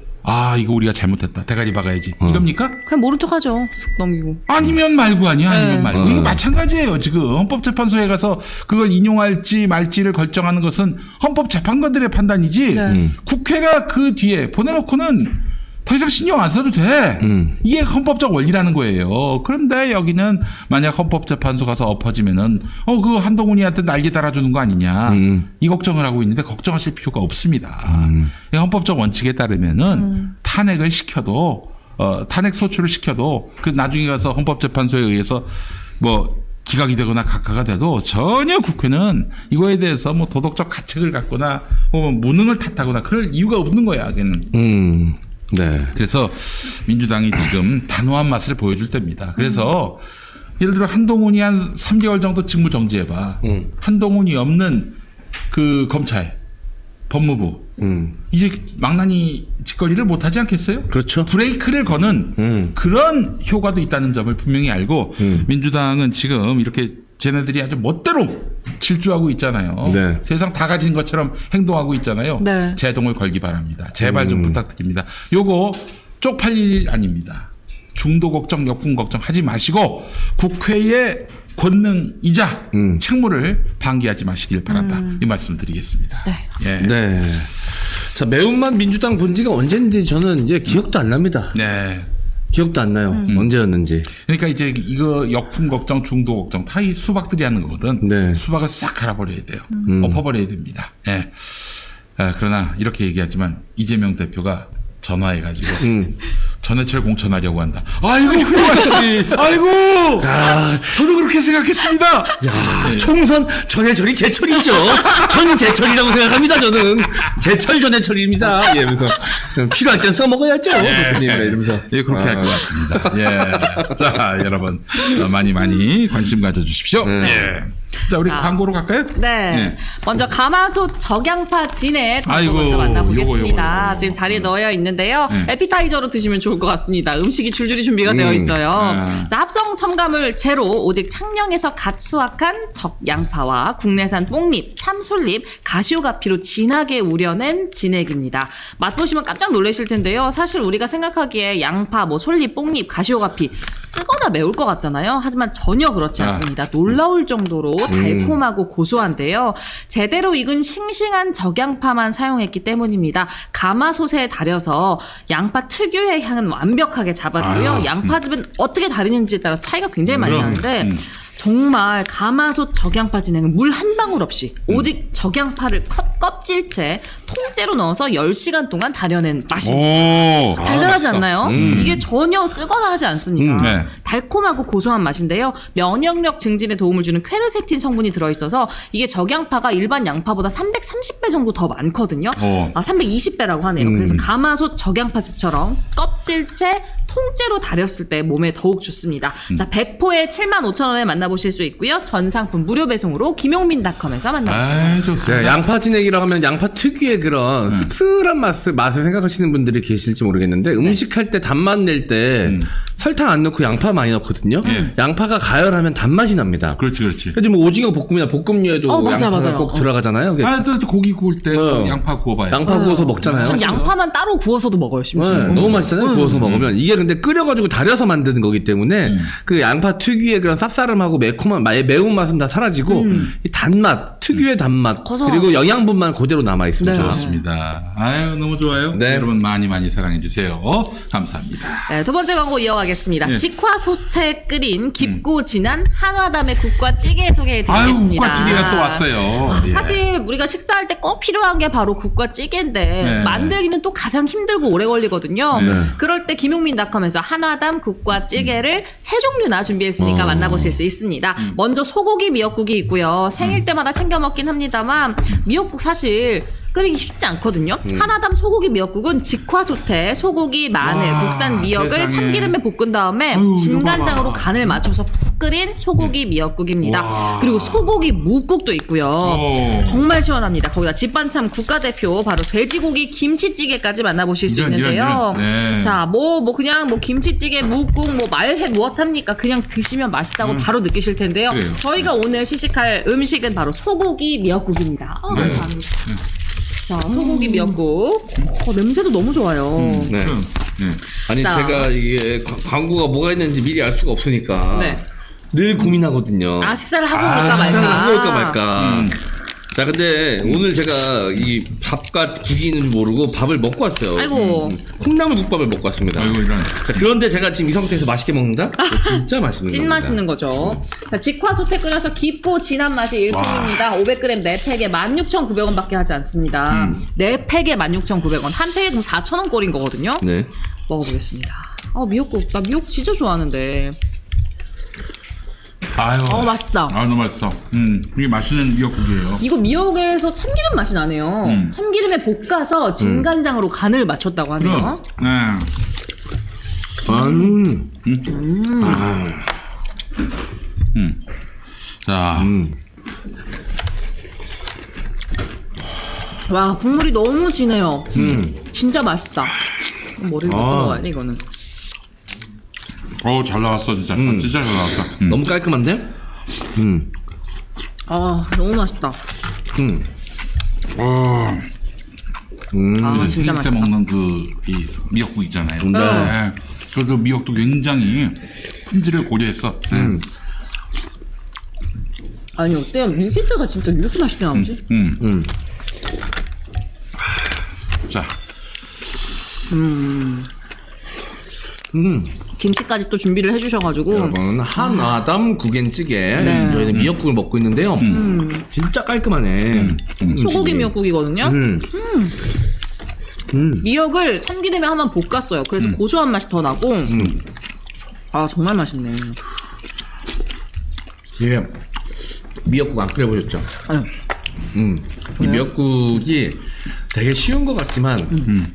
이거 우리가 잘못했다. 대가리 박아야지. 이럽니까? 그냥 모른 척하죠. 쑥 넘기고. 아니면 말고 아니야. 아니면 네. 말고. 이거 마찬가지예요. 지금 헌법재판소에 가서 그걸 인용할지 말지를 결정하는 것은 헌법재판관들의 판단이지. 국회가 그 뒤에 보내놓고는 더 이상 신경 안 써도 돼. 이게 헌법적 원리라는 거예요. 그런데 여기는 만약 헌법재판소 가서 엎어지면은 그 한동훈이한테 날개 달아주는 거 아니냐. 이 걱정을 하고 있는데 걱정하실 필요가 없습니다. 헌법적 원칙에 따르면은 탄핵을 시켜도 탄핵 소추를 시켜도 그 나중에 가서 헌법재판소에 의해서 뭐 기각이 되거나 각하가 돼도 전혀 국회는 이거에 대해서 뭐 도덕적 가책을 갖거나 혹은 무능을 탓하거나 그럴 이유가 없는 거야. 걔는. 네. 그래서 민주당이 지금 단호한 맛을 보여줄 때입니다. 그래서 예를 들어 한동훈이 한 3개월 정도 직무 정지해봐. 한동훈이 없는 그 검찰, 법무부 이제 망나니 짓거리를 못하지 않겠어요? 그렇죠. 브레이크를 거는 그런 효과도 있다는 점을 분명히 알고 민주당은 지금 이렇게 쟤네들이 아주 멋대로 질주하고 있잖아요. 네. 세상 다 가진 것처럼 행동하고 있잖아요. 네. 제동을 걸기 바랍니다. 제발 좀 부탁드립니다. 요거 쪽팔릴 일 아닙니다. 중도 걱정, 역풍 걱정 하지 마시고 국회의 권능이자 책무를 방기하지 마시길 바란다. 이 말씀 드리겠습니다. 네. 예. 네. 자, 매운맛 민주당 본 지가 언제인지 저는 이제 기억도 안 납니다. 네. 기억도 안 나요. 언제였는지. 그러니까 이제 이거 역풍 걱정, 중도 걱정 다 이 수박들이 하는 거거든. 네. 수박을 싹 갈아버려야 돼요. 엎어버려야 됩니다. 예. 그러나 이렇게 얘기하지만 이재명 대표가 전화해가지고 전해철 공천하려고 한다. 아이고 훌륭하시지. 아이고. 저도 그렇게 생각했습니다. 야, 총선 전해철이 제철이죠. 전제철이라고 생각합니다. 저는 제철 전해철입니다. 이러면서 필요할 땐 써먹어야죠. 대표님 이러면서. 예, 그렇게 할 것 같습니다. 예. 자, 여러분 많이 관심 가져주십시오. 예. 자, 우리 광고로 갈까요? 네. 예. 먼저 가마솥 적양파 진액 광고 아이고, 먼저 만나보겠습니다. 요거. 지금 자리에 넣어 있는데요. 에피타이저로 드시면 좋을 것 같습니다. 음식이 줄줄이 준비가 되어 있어요. 자, 합성 첨가물 제로, 오직 창녕에서 갓 수확한 적양파와 국내산 뽕잎, 참솔잎, 가시오가피로 진하게 우려낸 진액입니다. 맛보시면 깜짝 놀라실 텐데요. 사실 우리가 생각하기에 양파, 뭐 솔잎, 뽕잎, 가시오가피 쓰거나 매울 것 같잖아요. 하지만 전혀 그렇지 않습니다. 놀라울 정도로 달콤하고 고소한데요. 제대로 익은 싱싱한 적양파만 사용했기 때문입니다. 가마솥에 달여서 양파 특유의 향은 완벽하게 잡아두고요. 양파즙은 어떻게 다리는지에 따라 차이가 굉장히 많이 나는데 정말 가마솥 적양파 진행은 물 한 방울 없이 오직 적양파를 껍질째 통째로 넣어서 10시간 동안 달여낸 맛입니다. 달달하지 않나요? 이게 전혀 쓰거나 하지 않습니다. 네. 달콤하고 고소한 맛인데요. 면역력 증진에 도움을 주는 퀘르세틴 성분이 들어있어서 이게 적양파가 일반 양파보다 330배 정도 더 많거든요. 320배라고 하네요. 그래서 가마솥 적양파즙처럼 껍질째 통째로 달였을 때 몸에 더욱 좋습니다. 자, 100포에 75,000원에 만나보실 수 있고요. 전 상품 무료 배송으로 김용민닷컴에서 만나보실 수 있습니다. 네, 양파 진액이라고 하면 양파 특유의 그런 씁쓸한 맛을 생각하시는 분들이 계실지 모르겠는데 음식할 때 단맛 낼 때 설탕 안 넣고 양파 많이 넣거든요. 양파가 가열하면 단맛이 납니다. 그렇지. 그래도 뭐 오징어 볶음이나 볶음류에도 맞아, 양파가 맞아요. 꼭 들어가잖아요. 또 고기 구울 때 양파 구워봐요. 양파 구워서 먹잖아요. 전 양파만 따로 구워서도 먹어요, 심지어. 네, 너무 맛있잖아요. 구워서 먹으면. 이게 근데 끓여가지고 달여서 만드는 거기 때문에 그 양파 특유의 그런 쌉싸름하고 매콤한 매운맛은 다 사라지고 이 단맛, 특유의 단맛 고소하고. 그리고 영양분만 그대로 남아있습니다. 네. 좋습니다. 아유, 너무 좋아요. 네. 여러분 많이 사랑해주세요. 감사합니다. 네, 두 번째 광고 이어가겠습니다. 예. 직화솥에 끓인 깊고 진한 한화담의 국과 찌개 소개해드리겠습니다. 아유, 국과찌개가 또 왔어요. 예. 사실 우리가 식사할 때 꼭 필요한 게 바로 국과 찌개인데 네. 만들기는 또 가장 힘들고 오래 걸리거든요. 네. 그럴 때 김용민닷컴에서 한화담 국과 찌개를 세 종류나 준비했으니까 만나보실 수 있습니다. 먼저 소고기 미역국이 있고요. 생일 때마다 챙겨 먹긴 합니다만 미역국 사실 끓이기 쉽지 않거든요. 한화담 소고기 미역국은 직화솥에 소고기, 마늘, 와, 국산 미역을 세상에. 참기름에 볶은 다음에 아유, 진간장으로 이거 봐봐. 간을 맞춰서 푹 끓인 소고기 미역국입니다. 와. 그리고 소고기 묵국도 있고요. 오. 정말 시원합니다. 거기다 집반찬 국가대표 바로 돼지고기 김치찌개까지 만나보실 수 이런, 있는데요. 네. 자, 그냥 김치찌개, 묵국, 말해 무엇합니까? 그냥 드시면 맛있다고 바로 느끼실 텐데요. 그래요. 저희가 오늘 시식할 음식은 바로 소고기 미역국입니다. 네. 감사합니다. 자, 소고기 미역국. 냄새도 너무 좋아요. 네. 네. 아니 자. 제가 이게 광고가 뭐가 있는지 미리 알 수가 없으니까 네. 늘 고민하거든요. 식사를 하고 올까 식사를 말까. 하고 올까 말까. 자, 근데 오늘 제가 이 밥과 국이 있는 줄 모르고 밥을 먹고 왔어요. 아이고. 콩나물 국밥을 먹고 왔습니다. 아이고, 이런. 자, 그런데 제가 지금 이 상태에서 맛있게 먹는다? 진짜 맛있는 찐 겁니다. 맛있는 거죠. 자, 직화솥에 끓여서 깊고 진한 맛이 일품입니다. 500g 4팩에 16,900원밖에 하지 않습니다. 4팩에 16,900원. 한 팩에 그럼 4,000원 꼴인 거거든요. 네. 먹어보겠습니다. 미역국. 나 미역국 진짜 좋아하는데. 아유. 맛있다. 너무 맛있어. 이게 맛있는 미역국이에요. 이거 미역에서 참기름 맛이 나네요. 참기름에 볶아서 진간장으로 간을 맞췄다고 하네요. 네. 자. 와, 국물이 너무 진해요. 진짜 맛있다. 머리를 못 들어가야 돼, 이거는. 잘 나왔어, 진짜. 진짜 잘 나왔어. 너무 깔끔한데? 너무 맛있다. 진짜 생일 때 맛있다. 먹는 이 미역국 있잖아요. 네. 그 미역도 굉장히 품질을 고려했어. 아니, 어때요? 밀키트가 진짜 이렇게 맛있게 나오지? 자. 김치까지 또 준비를 해주셔가지고. 여러분, 한아담 국엔찌개. 저희는 미역국을 먹고 있는데요. 진짜 깔끔하네. 소고기 미역국이거든요. 미역을 참기름에 한번 볶았어요. 그래서 고소한 맛이 더 나고. 정말 맛있네. 예. 미역국 안 끓여보셨죠? 이 미역국이 되게 쉬운 것 같지만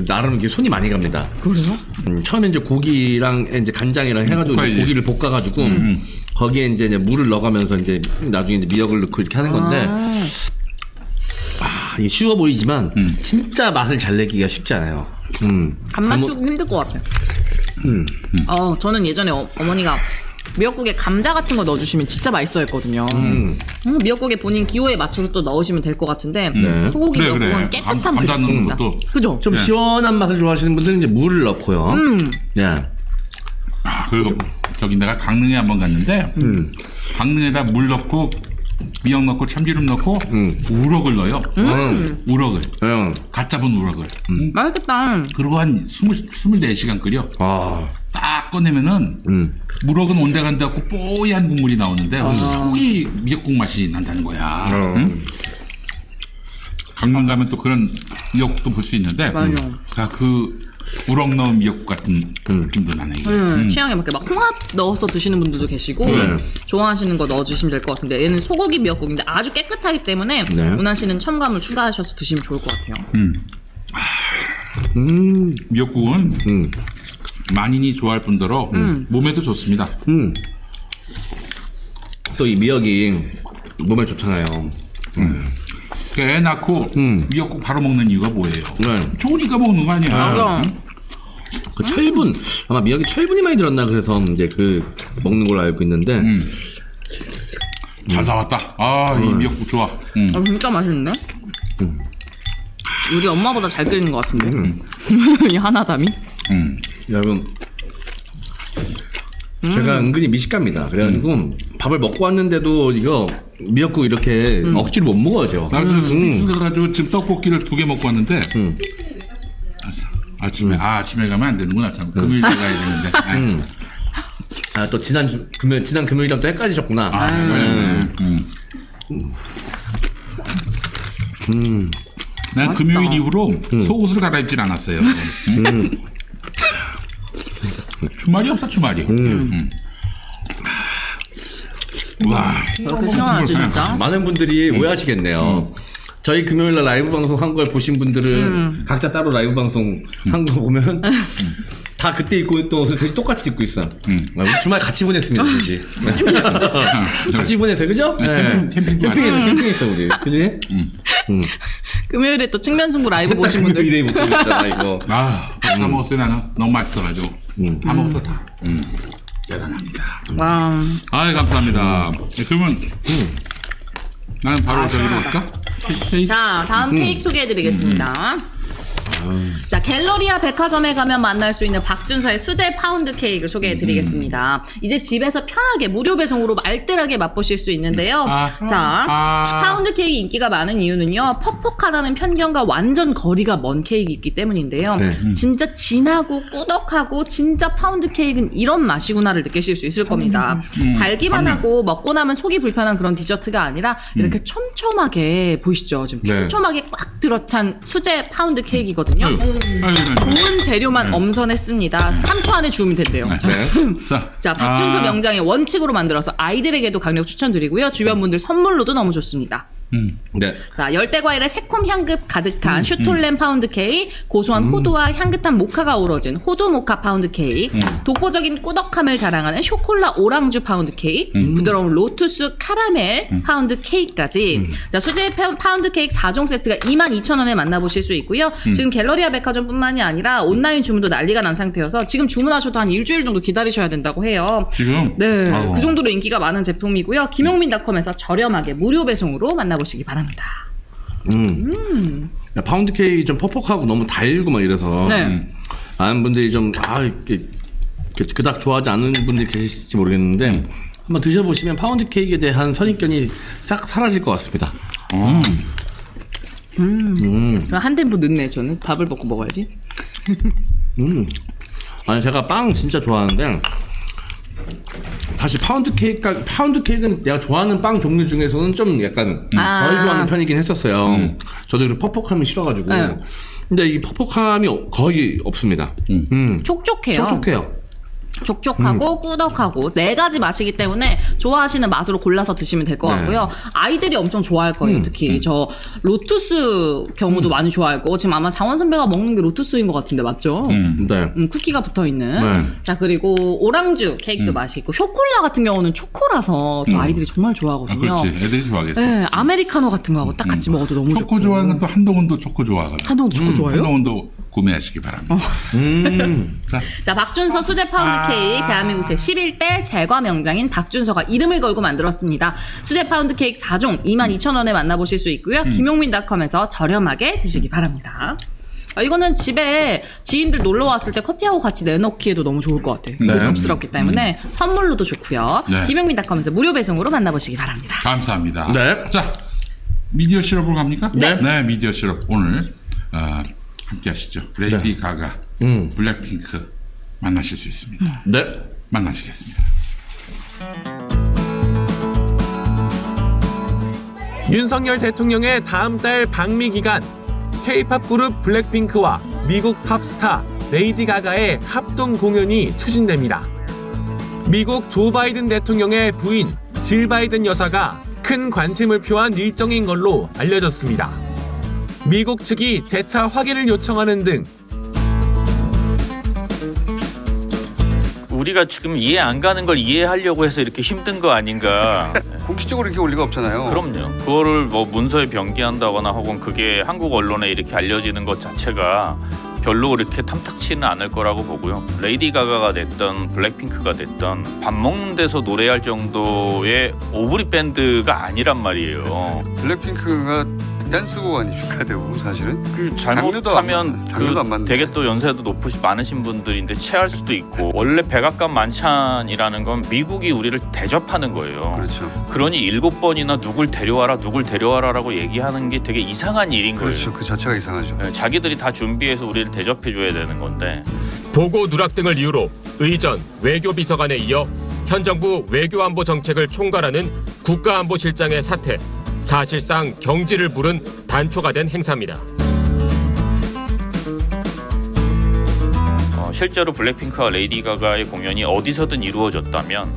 나름 이렇게 손이 많이 갑니다. 그래요? 처음에 이제 고기랑 이제 간장이랑 해가지고 볶아야지. 고기를 볶아가지고 거기에 이제 물을 넣어가면서 이제 나중에 이제 미역을 넣고 이렇게 하는 건데 이게 쉬워 보이지만 진짜 맛을 잘 내기가 쉽지 않아요. 간 맞추기 힘들 것 같아. 저는 예전에 어머니가 미역국에 감자 같은 거 넣어주시면 진짜 맛있어 했거든요. 미역국에 본인 기호에 맞춰서 또 넣으시면 될 것 같은데 소고기 미역국은 깨끗한 감자 넣는 그릇입니다. 것도. 그죠? 좀 시원한 맛을 좋아하시는 분들은 이제 물을 넣고요. 네. 그리고 내가 강릉에 한번 갔는데 강릉에다 물 넣고 미역 넣고 참기름 넣고 우럭을 넣어요. 우럭을. 갓 잡은 우럭을. 맛있겠다. 그리고 한 24시간 끓여. 딱 꺼내면은 우럭은 온데간데 갖고 뽀얀 국물이 나오는데 속이 미역국 맛이 난다는 거야. 강릉 가면 또 그런 미역국도 볼 수 있는데 그 우럭 넣은 미역국 같은 느낌도 나네. 취향에 맞게 막 홍합 넣어서 드시는 분들도 계시고 좋아하시는 거 넣어주시면 될 것 같은데 얘는 소고기 미역국인데 아주 깨끗하기 때문에 원하시는 첨가물 추가하셔서 드시면 좋을 것 같아요. 미역국은 만인이 좋아할 뿐더러 몸에도 좋습니다. 또 이 미역이 몸에 좋잖아요. 애 낳고 미역국 바로 먹는 이유가 뭐예요? 좋으니까 먹는 거 아니야? 맞아. 그 철분 아마 미역이 철분이 많이 들었나 그래서 이제 그 먹는 걸로 알고 있는데 잘 나왔다. 이 미역국 좋아. 진짜 맛있는데? 우리 엄마보다 잘 끓이는 것 같은데? 이 하나담이? 여러분 제가 은근히 미식갑니다. 그래가지고 밥을 먹고 왔는데도 이거 미역국 이렇게 억지로 못 먹어야죠. 나 지금 스피치 가가지고 지금 떡볶이를 2개 먹고 왔는데 아침에 가면 안 되는구나. 참 금요일에 가야 되는데. 또 지난 금요일이랑 또 헷갈리셨구나. 난 금요일 이후로 속옷을 갈아입질 않았어요. 주말이 없어 주말이. 와. 이렇게 시원하지 진짜? 많은 분들이 오해하시겠네요. 저희 금요일날 라이브 방송 한 걸 보신 분들은 각자 따로 라이브 방송 한 거 보면 다 그때 입고 있던 옷을 셋이 똑같이 입고 있어. 우리 주말 같이 보냈습니다, 그지? 같이 보냈어요, 그죠? 캠핑했어, 우리. 그지? 금요일에 또 측면승부 라이브 보신 분들 이래 입고 있잖아, 이거. 다 먹었어요 나는. 너무 맛있어가지고. 다 먹었어 다. 대단합니다. 와. 감사합니다. 그러면 나는 바로 저기로 갈까? 자, 다음 케이크 소개해드리겠습니다. 자, 갤러리아 백화점에 가면 만날 수 있는 박준서의 수제 파운드 케이크를 소개해드리겠습니다. 이제 집에서 편하게 무료 배송으로 알뜰하게 맛보실 수 있는데요. 파운드 케이크 인기가 많은 이유는요, 퍽퍽하다는 편견과 완전 거리가 먼 케이크이기 때문인데요. 진짜 진하고 꾸덕하고 진짜 파운드 케이크는 이런 맛이구나를 느끼실 수 있을 겁니다. 달기만 하고 먹고 나면 속이 불편한 그런 디저트가 아니라 이렇게 촘촘하게 보이시죠? 지금 촘촘하게 꽉 들어찬 수제 파운드 케이크이거든요. 하거든요. 아유. 좋은 재료만 엄선했습니다. 3초 안에 주우면 된대요. 자, 박준서 명장의 원칙으로 만들어서 아이들에게도 강력 추천드리고요. 주변 분들 선물로도 너무 좋습니다. 네. 자, 열대 과일의 새콤 향긋 가득한 슈톨렌 파운드 케이크, 고소한 호두와 향긋한 모카가 어우러진 호두 모카 파운드 케이크, 독보적인 꾸덕함을 자랑하는 쇼콜라 오랑주 파운드 케이크, 부드러운 로투스 카라멜 파운드 케이크까지. 자, 수제 파운드 케이크 4종 세트가 22,000원에 만나보실 수 있고요. 지금 갤러리아 백화점뿐만이 아니라 온라인 주문도 난리가 난 상태여서 지금 주문하셔도 한 일주일 정도 기다리셔야 된다고 해요. 지금? 네, 아우. 그 정도로 인기가 많은 제품이고요. 김용민닷컴에서 저렴하게 무료 배송으로 만나보시기 바랍니다. 야, 파운드 케이크 좀 퍽퍽하고 너무 달고 막 이래서 네. 많은 분들이 좀 이렇게 그닥 좋아하지 않는 분들이 계실지 모르겠는데 한번 드셔보시면 파운드 케이크에 대한 선입견이 싹 사라질 것 같습니다. 한 템포 늦네. 저는 밥을 먹고 먹어야지. 아니 제가 빵 진짜 좋아하는데 사실 파운드 케이크는 내가 좋아하는 빵 종류 중에서는 좀 약간 덜 좋아하는 편이긴 했었어요. 저도 그 퍽퍽함이 싫어가지고. 네. 근데 이 퍽퍽함이 거의 없습니다. 촉촉해요. 촉촉해요. 촉촉하고 꾸덕하고 네 가지 맛이기 때문에 좋아하시는 맛으로 골라서 드시면 될 것 네. 같고요. 아이들이 엄청 좋아할 거예요. 특히 저 로투스 경우도 많이 좋아할 거고 지금 아마 장원 선배가 먹는 게 로투스인 것 같은데 맞죠? 네. 쿠키가 붙어 있는. 네. 자, 그리고 오랑주 케이크도 맛있고 쇼콜라 같은 경우는 초코라서 또 아이들이 정말 좋아하거든요. 그렇지. 애들이 좋아하겠어. 네, 아메리카노 같은 거하고 딱 같이 먹어도 너무 좋고. 초코 좋아하는 건 또 한동훈도 초코 좋아하거든. 한동훈 초코 좋아해요? 한동훈도 구매하시기 바랍니다. 자, 박준서 수제 파운드 케이크 대한민국 제11대 제과 명장인 박준서가 이름을 걸고 만들었습니다. 수제 파운드 케이크 4종 22,000원에 만나보실 수 있고요. 김용민닷컴에서 저렴하게 드시기 바랍니다. 이거는 집에 지인들 놀러 왔을 때 커피하고 같이 내놓기에도 너무 좋을 것 같아요. 네. 고급스럽기 때문에 선물로도 좋고요. 네. 김용민닷컴에서 무료 배송으로 만나보시기 바랍니다. 감사합니다. 네. 자, 미디어 실업으로 갑니까? 네. 미디어 실업 오늘 함께 하시죠. 레이디 가가, 블랙핑크 만나실 수 있습니다. 네. 만나시겠습니다. 윤석열 대통령의 다음 달 방미 기간 K-팝 그룹 블랙핑크와 미국 팝스타 레이디 가가의 합동 공연이 추진됩니다. 미국 조 바이든 대통령의 부인 질 바이든 여사가 큰 관심을 표한 일정인 걸로 알려졌습니다. 미국 측이 재차 확인을 요청하는 등 우리가 지금 이해 안 가는 걸 이해하려고 해서 이렇게 힘든 거 아닌가. 공식적으로 이렇게 올 리가 없잖아요. 그럼요. 그거를 뭐 문서에 변기한다거나 혹은 그게 한국 언론에 이렇게 알려지는 것 자체가 별로 그렇게 탐탁치는 않을 거라고 보고요. 레이디 가가가 됐던 블랙핑크가 됐던 밥 먹는 데서 노래할 정도의 오브리 밴드가 아니란 말이에요. 블랙핑크가 댄스곡 아닙니까 대부분 사실은? 그 장르도 잘못하면 장르도 안 맞는. 되게 또 연세도 많으신 분들인데 체할 수도 있고 원래 백악관 만찬이라는 건 미국이 우리를 대접하는 거예요. 그렇죠. 그러니 7번이나 누굴 데려와라라고 얘기하는 게 되게 이상한 일인 그렇죠. 거예요. 그 자체가 이상하죠. 네, 자기들이 다 준비해서 우리를 대접해줘야 되는 건데 보고 누락 등을 이유로 의전, 외교비서관에 이어 현 정부 외교안보 정책을 총괄하는 국가안보실장의 사퇴, 사실상 경지를 부른 단초가 된 행사입니다. 실제로 블랙핑크와 레이디 가가의 공연이 어디서든 이루어졌다면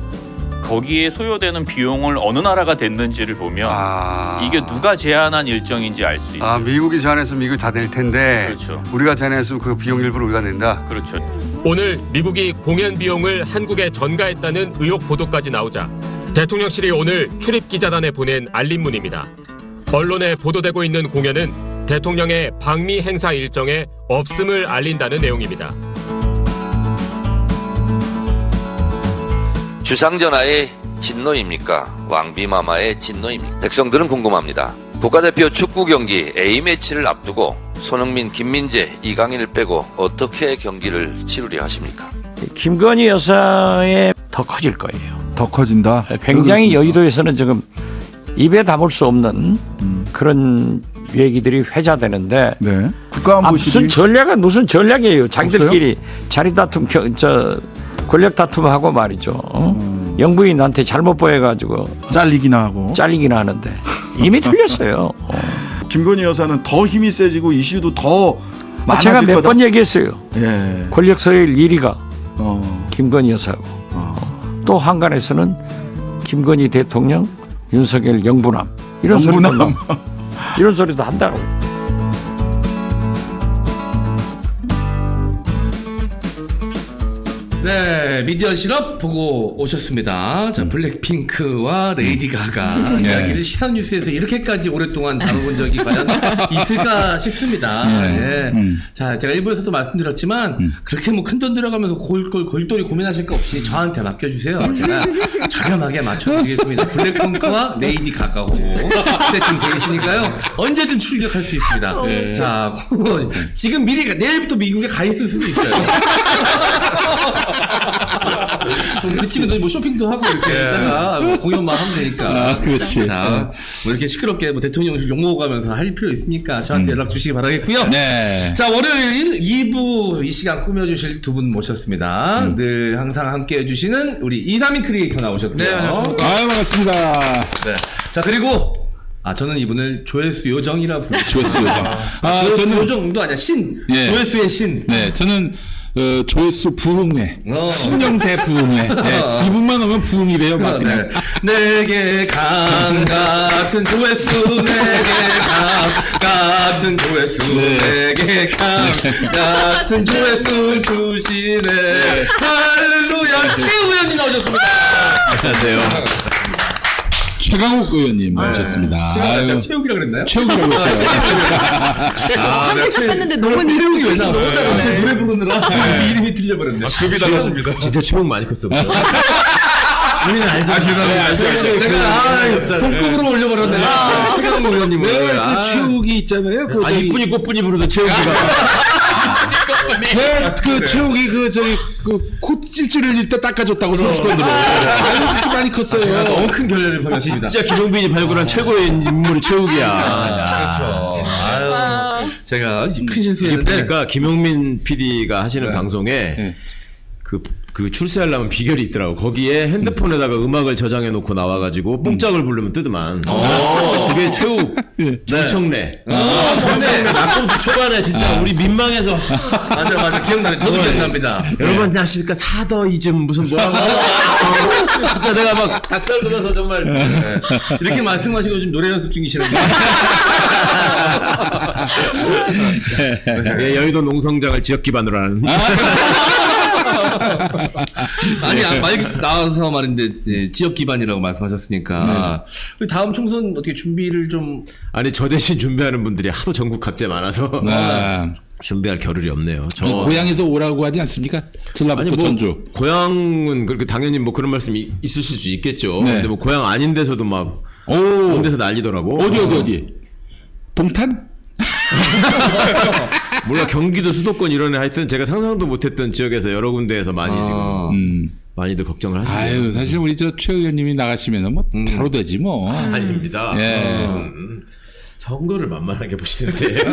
거기에 소요되는 비용을 어느 나라가 냈는지를 보면 이게 누가 제안한 일정인지 알 수 있어요. 미국이 제안했으면 미국이 다 낼 텐데 그렇죠. 우리가 제안했으면 그 비용 일부를 우리가 낸다. 그렇죠. 오늘 미국이 공연 비용을 한국에 전가했다는 의혹 보도까지 나오자 대통령실이 오늘 출입기자단에 보낸 알림문입니다. 언론에 보도되고 있는 공연은 대통령의 방미 행사 일정에 없음을 알린다는 내용입니다. 주상전하의 진노입니까? 왕비마마의 진노입니까? 백성들은 궁금합니다. 국가대표 축구 경기 A매치를 앞두고 손흥민, 김민재, 이강인을 빼고 어떻게 경기를 치르려 하십니까? 김건희 여사의 더 커질 거예요. 더 커진다. 굉장히 여의도에서는 지금 입에 담을 수 없는 그런 얘기들이 회자되는데 네. 국가안보실이 무슨 전략이에요. 자기들끼리 없어요? 자리 다툼 권력 다툼하고 말이죠. 영부인한테 잘못 보여가지고 잘리기나 하고 잘리기나 하는데 이미 틀렸어요. 김건희 여사는 더 힘이 세지고 이슈도 더 제가 많아질 몇 거다. 번 얘기했어요. 예. 권력 서열 1위가 어. 김건희 여사고 또 한간에서는 김건희 대통령, 윤석열 영부남 이런 영부남. 이런 소리도 한다고. 네, 미디어 실업 보고 오셨습니다. 자, 블랙핑크와 레이디 가가 이야기를 시선 뉴스에서 이렇게까지 오랫동안 다뤄본 적이 과연 있을까 싶습니다. 네. 자, 제가 일부에서도 말씀드렸지만 그렇게 뭐 큰 돈 들어가면서 골똘히 고민하실 거 없이 저한테 맡겨주세요. 제가 저렴하게 맞춰드리겠습니다. 블랙핑크와 레이디 가가고 세팅 되어 있으니까요. 언제든 출격할 수 있습니다. 자, 지금 미리 내일부터 미국에 가 있을 수도 있어요. 그 친구들 뭐 쇼핑도 하고 이렇게 있다가 뭐 공연만 하면 되니까. 그렇지. 자, 뭐 이렇게 시끄럽게 뭐 대통령 욕먹어가면서 할 필요 있습니까? 저한테 연락 주시기 바라겠고요. 네. 자, 월요일 2부 이 시간 꾸며주실 두 분 모셨습니다. 늘 항상 함께 해주시는 우리 이삼인 크리에이터 나오셨고요. 네, 안녕하십니까. 반갑습니다. 네. 자, 그리고 저는 이분을 조회수 요정이라 부르죠. 조회수 요정. 조회수 요정도 아니야, 신. 예. 조회수의 신. 네, 저는 조회수 부흥회, 심령대 부흥회. 네, 이분만 오면 부흥이래요, 막 그냥. 내게 강 같은 조회수, 내게 강 같은 조회수, 내게 강 같은 조회수 주시네. 할렐루야. 최우현이 나오셨습니다. 안녕하세요. 최강욱 의원님 모셨습니다. 제가 최욱이라 그랬나요? 최욱이라고 했어요. 한 글자 뺐는데 너무 최욱이 왜 나와요? 너무 다르네. 노래 부르느라 이름이 틀려버렸네. 급이 달라집니다. 진짜 최욱 많이 컸어. 우리는 알죠. 제가 동급으로 올려버렸네. 최강욱 의원님을. 그 최욱이 있잖아요. 그 이쁜이 꽃분이 부르던 최욱이가. 그 최욱이 콧 찔찔을 때 닦아줬다고 선수권들을. 아유, 그렇게 많이 컸어요. 너무 큰 결례를 벌였습니다. 진짜 김용빈이 발굴한 최고의 인물이 최욱이야. 그렇죠. 아유, 제가 큰 실수했는데. 그러니까 김용민 PD가 하시는 방송에 그 출세하려면 비결이 있더라고. 거기에 핸드폰에다가 음악을 저장해 놓고 나와가지고 뽕짝을 부르면 뜨더만. 그게 최욱, 정청래. 정청래 낙검수 초반에 진짜 우리 민망해서. 맞아. 기억나네. 저도 감사합니다. 여러분 안녕하십니까. 사더이즘 무슨 뭐라고. 진짜 내가 막 닭살 돋아서 정말. 이렇게 말씀하시고 지금 노래 연습 중이시는데. 예, 여의도 농성장을 지역 기반으로 하는. 아니, 말 나와서 말인데, 지역 기반이라고 말씀하셨으니까. 다음 총선 어떻게 준비를 좀. 아니, 저 대신 준비하는 분들이 하도 전국 각지에 많아서. 준비할 겨를이 없네요. 고향에서 오라고 하지 않습니까? 전라북도 전주. 고향은 그렇게 당연히 뭐 그런 말씀이 있으실 수 있겠죠. 근데 뭐 고향 아닌 데서도 막. 그런 데서 난리더라고. 어디? 동탄? 몰라, 경기도 수도권 이런 애 하여튼 제가 상상도 못했던 지역에서 여러 군데에서 많이 지금 많이들 걱정을 하시네요. 아유, 사실 우리 최 의원님이 나가시면은 뭐 바로 되지 뭐. 아닙니다. 예. 선거를 만만하게 보시는데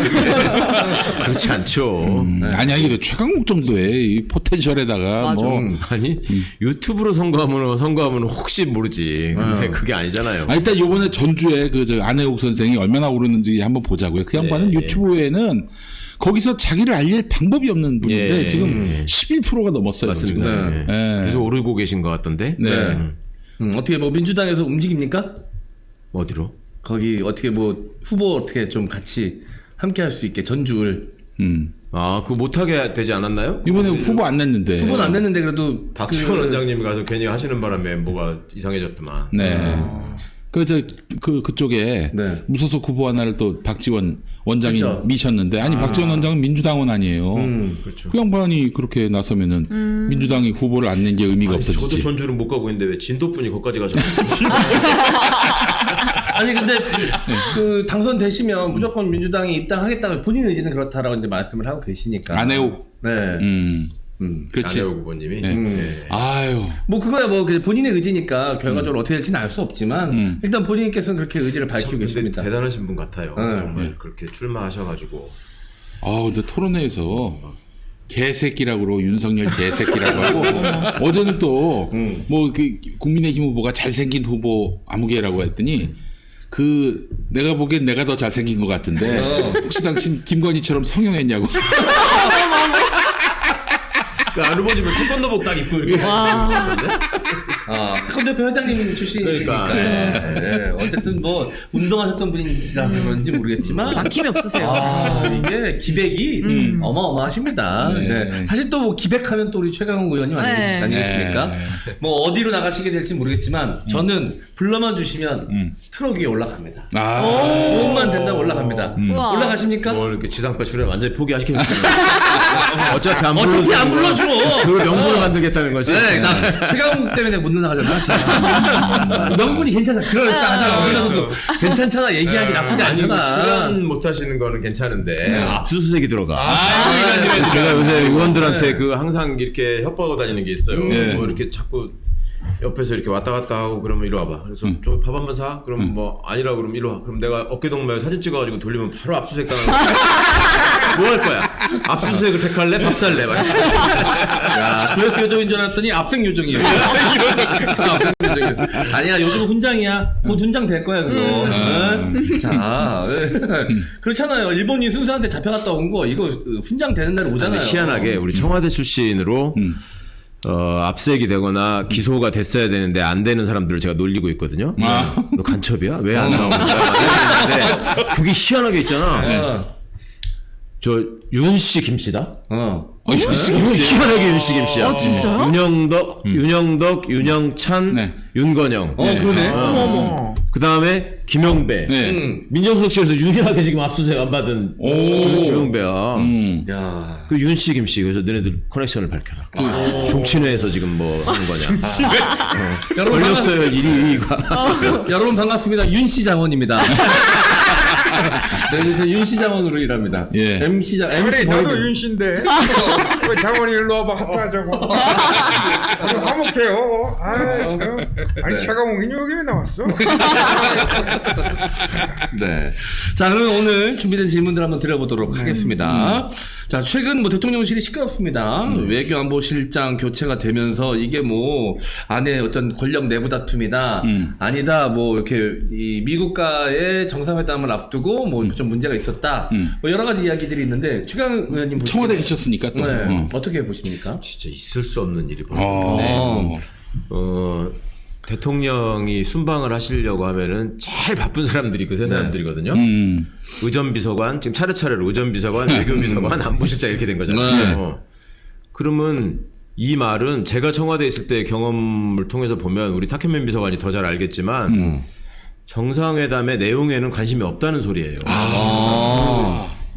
그렇지 않죠. 아니 이게 최강욱 정도의 이 포텐셜에다가 뭐 아니 유튜브로 선거하면 혹시 모르지. 근데 그게 아니잖아요. 일단 요번에 전주에 저 안혜욱 선생이 얼마나 오르는지 한번 보자고요. 그 양반은 유튜브에는 거기서 자기를 알릴 방법이 없는 분인데 지금 11%가 넘었어요. 맞습니다. 지금. 계속 오르고 계신 것 같던데. 어떻게 뭐 민주당에서 움직입니까? 어디로? 거기 어떻게 뭐 후보 어떻게 좀 같이 함께 할 수 있게 전주를. 그거 못하게 되지 않았나요? 이번에 후보 안 냈는데. 후보는 안 냈는데 그래도 박지원 원장님이 가서 괜히 하시는 바람에 뭐가 이상해졌더만. 네. 그쪽에 무소속 후보 하나를 또 박지원 원장이 미셨는데 박지원 원장은 민주당원 아니에요. 그렇죠. 그 양반이 그렇게 나서면은 민주당이 후보를 안 낸 게 의미가 없어지지. 저도 전주는 못 가고 있는데 왜 진도분이 거기까지 가셨어요? 아니 근데 그 당선되시면 무조건 민주당에 입당하겠다고 본인 의지는 그렇다라고 이제 말씀을 하고 계시니까. 안혜욱. 네. 그렇지. 안혜욱 후보님이. 아유. 뭐 그거야 뭐 본인의 의지니까 결과적으로 어떻게 될지는 알 수 없지만 일단 본인께서는 그렇게 의지를 밝히고 계십니다. 대단하신 분 같아요. 정말 그렇게 출마하셔가지고. 근데 토론회에서 개새끼라고 윤석열 개새끼라고 하고 어제는 또 뭐 그 국민의힘 후보가 잘생긴 후보 아무개라고 했더니 내가 보기엔 내가 더 잘생긴 것 같은데 혹시 당신 김건희처럼 성형했냐고. 그 아르버님은 태권도복 딱 입고 이렇게. 태권도협회 회장님 출신이시니까. 그러니까. 네. 어쨌든 뭐 운동하셨던 분이라서 그런지 모르겠지만 막힘이 없으세요. 이게 기백이 어마어마하십니다. 네. 네. 사실 또 뭐 기백하면 또 우리 최강욱 의원님 네. 아니겠습니까? 뭐 어디로 나가시게 될지 모르겠지만 저는 불러만 주시면 트럭 위에 올라갑니다. 몸만 된다면 올라갑니다. 우와. 올라가십니까? 뭐 이렇게 지상파 출연 완전히 포기하시겠어요. 어차피 안 불러줘. 그걸 명분을 만들겠다는 거지. 네, 나 최강욱 때문에 못 나가잖아. 명분이 괜찮아. 그러니까 그래서도 괜찮잖아. 얘기하기 나쁘지 않잖아. 출연 못 하시는 거는 괜찮은데 네. 압수수색이 들어가. 제가 요새 의원들한테 그 항상 이렇게 협박하고 다니는 게 있어요. 뭐 이렇게 자꾸 옆에서 이렇게 왔다 갔다 하고 그러면 이리 와봐. 그래서 저 밥 한 번 사? 그럼 뭐 아니라 그러면 이리 와. 그럼 내가 어깨동무에 사진 찍어가지고 돌리면 바로 압수수색 당하는 거야. 뭐 할 거야? 압수수색을 택할래? 밥 살래? 야, 조회수 요정인 줄 알았더니 압생 요정이에요. 압생 요정이었어. 아니야, 요즘 훈장이야. 곧 훈장 될 거야, 그거. 네? 자, 그렇잖아요. 일본이 순수한테 잡혀갔다 온 거, 이거 훈장 되는 날 오잖아요. 희한하게 우리 청와대 출신으로 압색이 되거나 기소가 됐어야 되는데 안 되는 사람들을 제가 놀리고 있거든요. 너 간첩이야? 왜 안 나오는 거야? 그게 희한하게 있잖아. 저 윤씨 김씨다. 희한하게 윤씨 김씨야. 진짜요? 윤영덕, 윤영찬, 윤건영. 그러네. 그 다음에 김영배. 민정수석실에서 유일하게 지금 압수수색 안 받은 김영배야. 야. 그 윤씨 김씨. 그래서 너네들 커넥션을 밝혀라. 종친회에서 지금 뭐 하는 거냐. 여러분 권력서열 1위가. 여러분 반갑습니다. 윤씨 장원입니다. 저희는 윤씨 장원으로 일합니다. 예. MC 장, 그래 MC 나도 버리고. 윤씨인데 그 장원이 일로 와봐 하트하자고 화목해요. 아니 최강욱이 여기 왜 나왔어? 네. 자, 그러면 오늘 준비된 질문들 한번 드려보도록 하겠습니다. 자, 최근 뭐 대통령실이 시끄럽습니다. 외교안보실장 교체가 되면서 이게 뭐 안에 어떤 권력 내부 다툼이다. 아니다. 뭐 이렇게 이 미국과의 정상회담을 앞두고 뭐 좀 문제가 있었다. 뭐 여러 가지 이야기들이 있는데 최강 의원님 청와대 계셨으니까 또. 어떻게 보십니까? 진짜 있을 수 없는 일이 벌어졌네. 대통령이 순방을 하시려고 하면은 제일 바쁜 사람들이 그 세 사람들이거든요. 의전비서관, 지금 차례차례로 의전비서관, 외교비서관, 안보실장 이렇게 된 거잖아요. 그러면 이 말은 제가 청와대에 있을 때 경험을 통해서 보면 우리 탁현민 비서관이 더 잘 알겠지만 정상회담의 내용에는 관심이 없다는 소리예요.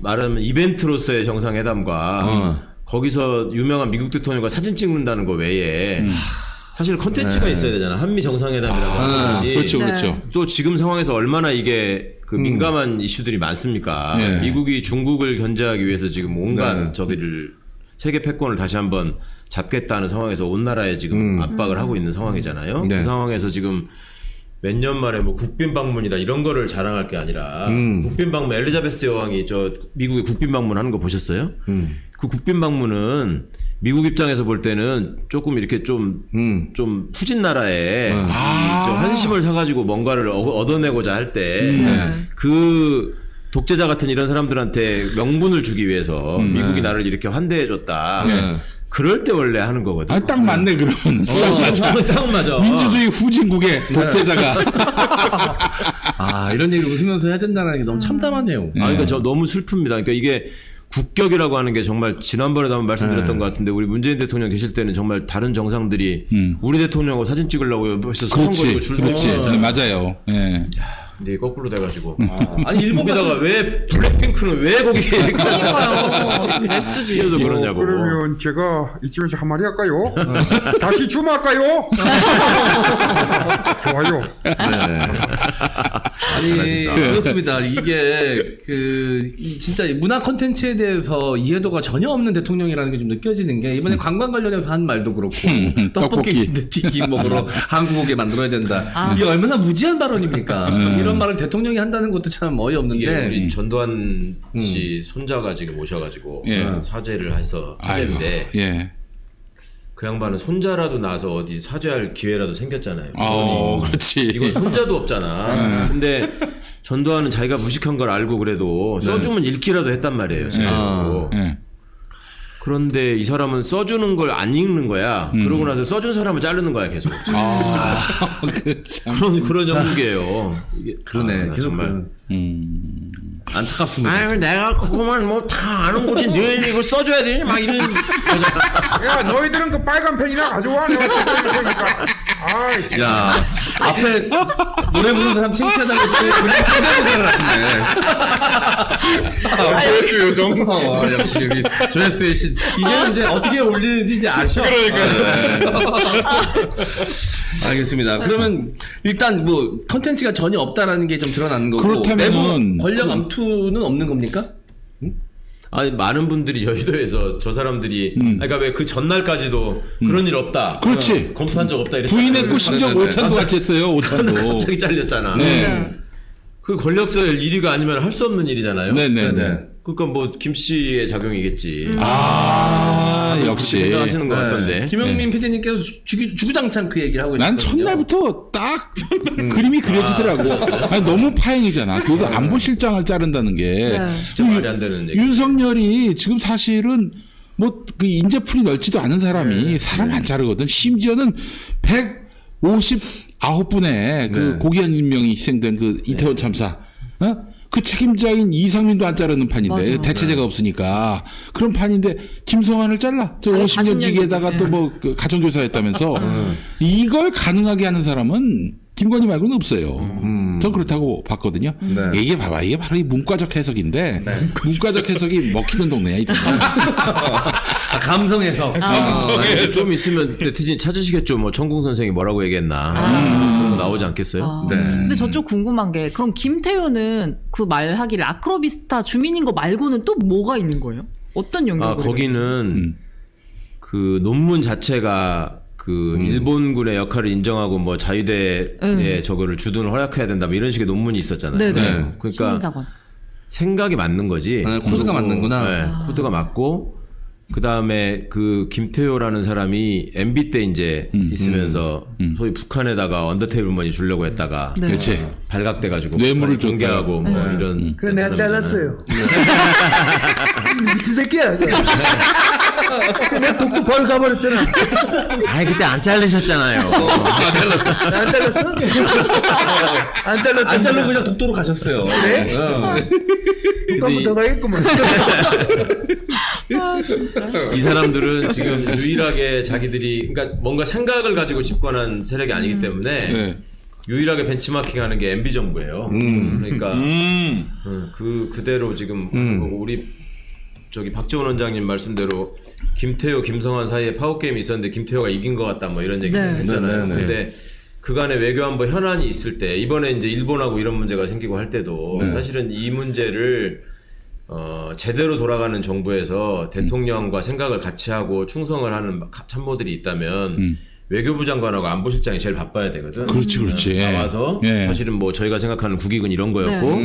말하면 이벤트로서의 정상회담과 거기서 유명한 미국 대통령과 사진 찍는다는 거 외에 사실 컨텐츠가 있어야 되잖아. 한미 정상회담이라고 하는 것이. 그렇죠, 그렇죠. 또 지금 상황에서 얼마나 이게 그 민감한 이슈들이 많습니까? 미국이 중국을 견제하기 위해서 지금 온갖 저기를 세계 패권을 다시 한번 잡겠다는 상황에서 온 나라에 지금 압박을 하고 있는 상황이잖아요. 그 상황에서 지금 몇 년 만에 뭐 국빈 방문이다 이런 거를 자랑할 게 아니라 국빈 방문 엘리자베스 여왕이 저 미국에 국빈 방문하는 거 보셨어요? 그 국빈 방문은 미국 입장에서 볼 때는 조금 이렇게 좀 후진 나라에 좀 한심을 사가지고 뭔가를 얻어내고자 할 때 그 독재자 같은 이런 사람들한테 명분을 주기 위해서 미국이 나를 이렇게 환대해줬다. 그럴 때 원래 하는 거거든. 딱 맞네, 그러면. 딱 맞아. 민주주의 후진국의 독재자가. 이런 얘기를 웃으면서 해야 된다는 게 너무 참담하네요. 그러니까 저 너무 슬픕니다. 그러니까 이게 국격이라고 하는 게 정말 지난번에도 한번 말씀드렸던 것 같은데 우리 문재인 대통령 계실 때는 정말 다른 정상들이 우리 대통령하고 사진 찍으려고 옆에서 서성거리고 줄 서고. 맞아요. 예. 근데 거꾸로 돼가지고. 아니 일본 거기다가 왜 블랙핑크는 왜 거기에 냅두지. 끼어서 그러냐고. 그러면 제가 이쯤에서 한마디 할까요? 다시 줌할까요? 좋아요. 아니 그렇습니다. 이게 그 진짜 문화 콘텐츠에 대해서 이해도가 전혀 없는 대통령이라는 게 좀 느껴지는 게 이번에 관광 관련해서 한 말도 그렇고 떡볶이 튀김 먹으러 한국 오게 만들어야 된다. 이게 얼마나 무지한 발언입니까? 이런 말을 대통령이 한다는 것도 참 어이없는데. 우리 전두환 씨 손자가 지금 오셔가지고 사죄를 해서 하는데 그 양반은 손자라도 나서 어디 사죄할 기회라도 생겼잖아요. 그렇지. 이건 손자도 없잖아. 근데 전두환은 자기가 무식한 걸 알고 그래도 써주면 읽기라도 했단 말이에요. 그런데 이 사람은 써주는 걸 안 읽는 거야. 그러고 나서 써준 사람을 자르는 거야 계속. 그런 전국이에요. 그러네. 계속 정말. 안타깝습니다. 아유, 내가 그거만 뭐 다 아는 거지. 늘 이걸 써줘야 되니? 막 이런. 야, 너희들은 그 빨간 펜이나 가져와. 내가 써줄 테니까. 야, 앞에 노래 부르는 사람 칭찬하고 싶은데 그냥 생각을 하시네. 조회수 요정. 역시 여기 조회수의 신. 이제는 이제 어떻게 올리는지 이제 아셔. 알겠습니다. 그러면 일단 뭐 컨텐츠가 전혀 없다라는 게 좀 드러나는 거고 그렇다면은- 내부 권력 암투는 없는 겁니까? 아니, 많은 분들이 여의도에서 저 사람들이 그러니까 왜 그 전날까지도 그런 일 없다. 그렇지. 검토한 적 없다 이랬잖아. 부인했고 심지어 오찬도 같이 했어요. 오찬도. 갑자기 잘렸잖아. 네. 그 권력서열 1위가 아니면 할 수 없는 일이잖아요. 네네네. 그러니까 뭐 김 씨의 작용이겠지. 역시. 생각하시는 것 같던데. 김영민 PD님께서 주구장창 그 얘기를 하고 난 있었거든요. 첫날부터 딱 그림이 그려지더라고. 아니, 너무 파행이잖아. 그거 안보실장을 자른다는 게. 진짜 말이 안 되는 얘기. 윤석열이 지금 사실은 뭐 그 인재풀이 넓지도 않은 사람이 사람 안 자르거든. 심지어는 159분의 그 고귀한 인명이 희생된 그 이태원 참사. 그 책임자인 이상민도 안 자르는 판인데 대체제가 없으니까 그런 판인데 김성환을 잘라. 50년 지기에다가 또 뭐 가정교사했다면서 이걸 가능하게 하는 사람은 김건희 말고는 없어요. 전 그렇다고 봤거든요. 이게 봐봐. 이게 바로 이 문과적 해석인데 문과적 해석이 먹히는 동네야. 이 동네. 감성 해석. 좀 있으면 네티즌 찾으시겠죠. 뭐 천공 선생이 뭐라고 얘기했나. 그런 거 나오지 않겠어요? 근데 저쪽 궁금한 게 그럼 김태효는 그 말하기를 아크로비스타 주민인 거 말고는 또 뭐가 있는 거예요? 어떤 영역을? 거기는 그 논문 자체가 그 일본군의 역할을 인정하고 뭐 자유대에 저거를 주둔을 허락해야 된다 뭐 이런 식의 논문이 있었잖아요. 그러니까 시민사관. 생각이 맞는 거지. 코드가 맞는구나. 네, 코드가 맞고 그 다음에 그 김태효라는 사람이 MB 때 이제 있으면서 소위 북한에다가 언더테이블 머니 주려고 했다가 그렇지. 발각돼가지고 뇌물을 공개하고 뭐 이런. 그래, 내가 잘랐어요. 미친 새끼야. 내가 독도 바로 가버렸잖아. 아니 그때 안 잘리셨잖아요. 안 잘랐어? 안 자르고 그냥 독도로 가셨어요. 네? 한번 더 가겠구만. 이 사람들은 지금 유일하게 자기들이 그러니까 뭔가 생각을 가지고 집권한 세력이 아니기 때문에 유일하게 벤치마킹하는 게 MB 정부예요. 그러니까 그대로 지금 우리 저기 박지원 원장님 말씀대로 김태효, 김성환 사이에 파워게임이 있었는데 김태효가 이긴 것 같다 뭐 이런 얘기를 했잖아요. 근데 그간의 외교안보 현안이 있을 때 이번에 이제 일본하고 이런 문제가 생기고 할 때도 사실은 이 문제를 제대로 돌아가는 정부에서 대통령과 생각을 같이 하고 충성을 하는 참모들이 있다면 외교부 장관하고 안보실장이 제일 바빠야 되거든. 그렇지. 나와서 사실은 뭐 저희가 생각하는 국익은 이런 거였고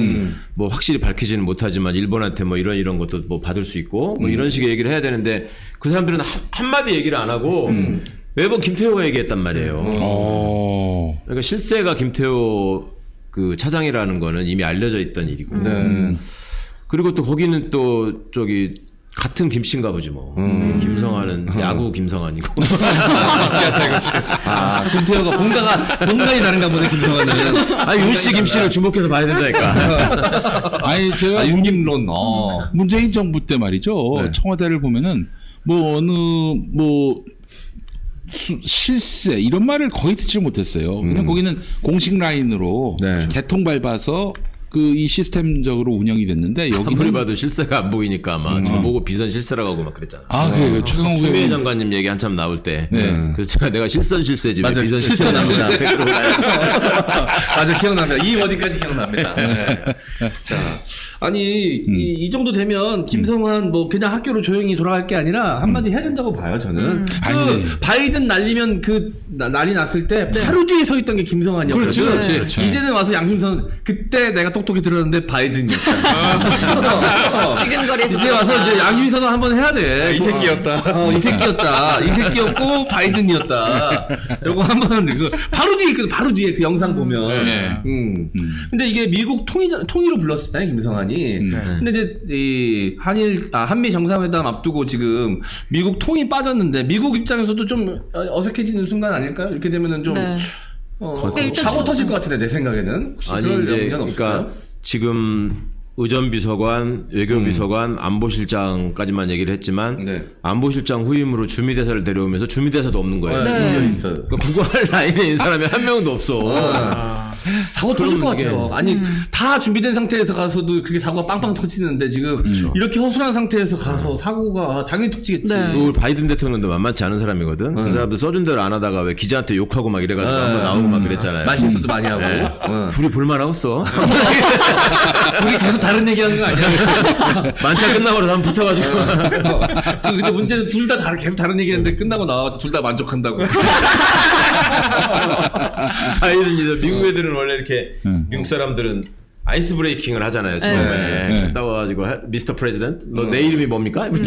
뭐 확실히 밝히지는 못하지만 일본한테 뭐 이런 것도 뭐 받을 수 있고 뭐 이런 식의 얘기를 해야 되는데 그 사람들은 한마디 얘기를 안 하고 매번 김태효가 얘기했단 말이에요. 그러니까 실세가 김태효 그 차장이라는 거는 이미 알려져 있던 일이고. 그리고 또 거기는 또 저기 같은 김씨인가 보지 뭐. 김성환은 야구 김성환이고. 김태효가 본가이 다른가 보네, 김성환은. 아니, 윤씨 김씨를 주목해서 봐야 된다니까. 아니, 제가 윤김론. 문재인 정부 때 말이죠. 청와대를 보면은 뭐 어느 뭐 실세 이런 말을 거의 듣지 못했어요. 그냥 거기는 공식 라인으로 개통 밟아서 그 이 시스템적으로 운영이 됐는데 여기는 아무리 봐도 실세가 안 보이니까 아마 저보고 비선 실세라고 하고 막 그랬잖아. 그래요. 최강욱 추미애 장관님 얘기 한참 나올 때. 그래서 내가 실선 실세지 왜 비선 실선 실세랍니다. 댓글 올라요. 맞아, 기억납니다. 이 워딩까지 기억납니다. 자, 아니 이 정도 되면 김성환 뭐 그냥 학교로 조용히 돌아갈 게 아니라 한마디 해야 된다고 봐요, 저는. 바이든 날리면 그 난리 났을 때 바로 뒤에 서 있던 게 김성환이었거든요. 그렇지. 이제는 와서 양심선 그때 내가 똑똑 똑똑히 들었는데 바이든이었다. 지근거리에서 이제 와서 이제 양심의 선언 한번 해야 돼. 이 새끼였다. 이 새끼였다. 이 새끼였고 바이든이었다. 요거 한번 바로 뒤에 그 영상 보면. 네. 근데 이게 미국 통일로 불렀었잖아요, 김성환이. 근데 이제 이 한미 정상회담 앞두고 지금 미국 통이 빠졌는데 미국 입장에서도 좀 어색해지는 순간 아닐까요? 이렇게 되면은 좀 네. 사고 터질 것 같은데 내 생각에는. 혹시 아니 그럴 이제 영향 없을까요? 그러니까 지금 의전비서관, 외교비서관, 안보실장까지만 얘기를 했지만 네. 안보실장 후임으로 주미대사를 데려오면서 주미대사도 없는 거예요. 네. 있어요. 그러니까 국가할 라인에 있는 사람이 한 명도 없어. 사고 터질 것 그러면 같아요. 아니 다 준비된 상태에서 가서도 그렇게 사고가 빵빵 터지는데 지금 이렇게 허술한 상태에서 가서 사고가 당연히 터지겠지. 네. 우리 바이든 대통령도 만만치 않은 사람이거든. 그 사람도 써준 대로 안 하다가 왜 기자한테 욕하고 막 이래가지고 한번 나오고 막 그랬잖아요. 말실수도 많이 하고. 둘이 볼만하겠어. 둘이 계속 다른 얘기하는 거 아니야? 만차 끝나고 한번 붙어가지고. 근데 문제는 둘 다 계속 다른 얘기하는데 끝나고 나와서 둘 다 만족한다고. 바이든이 미국 애들은 원래 이렇게 미국 사람들은 아이스 브레이킹을 하잖아요. 처음에 나와가지고 미스터 프레지던트 너 내 이름이 뭡니까? you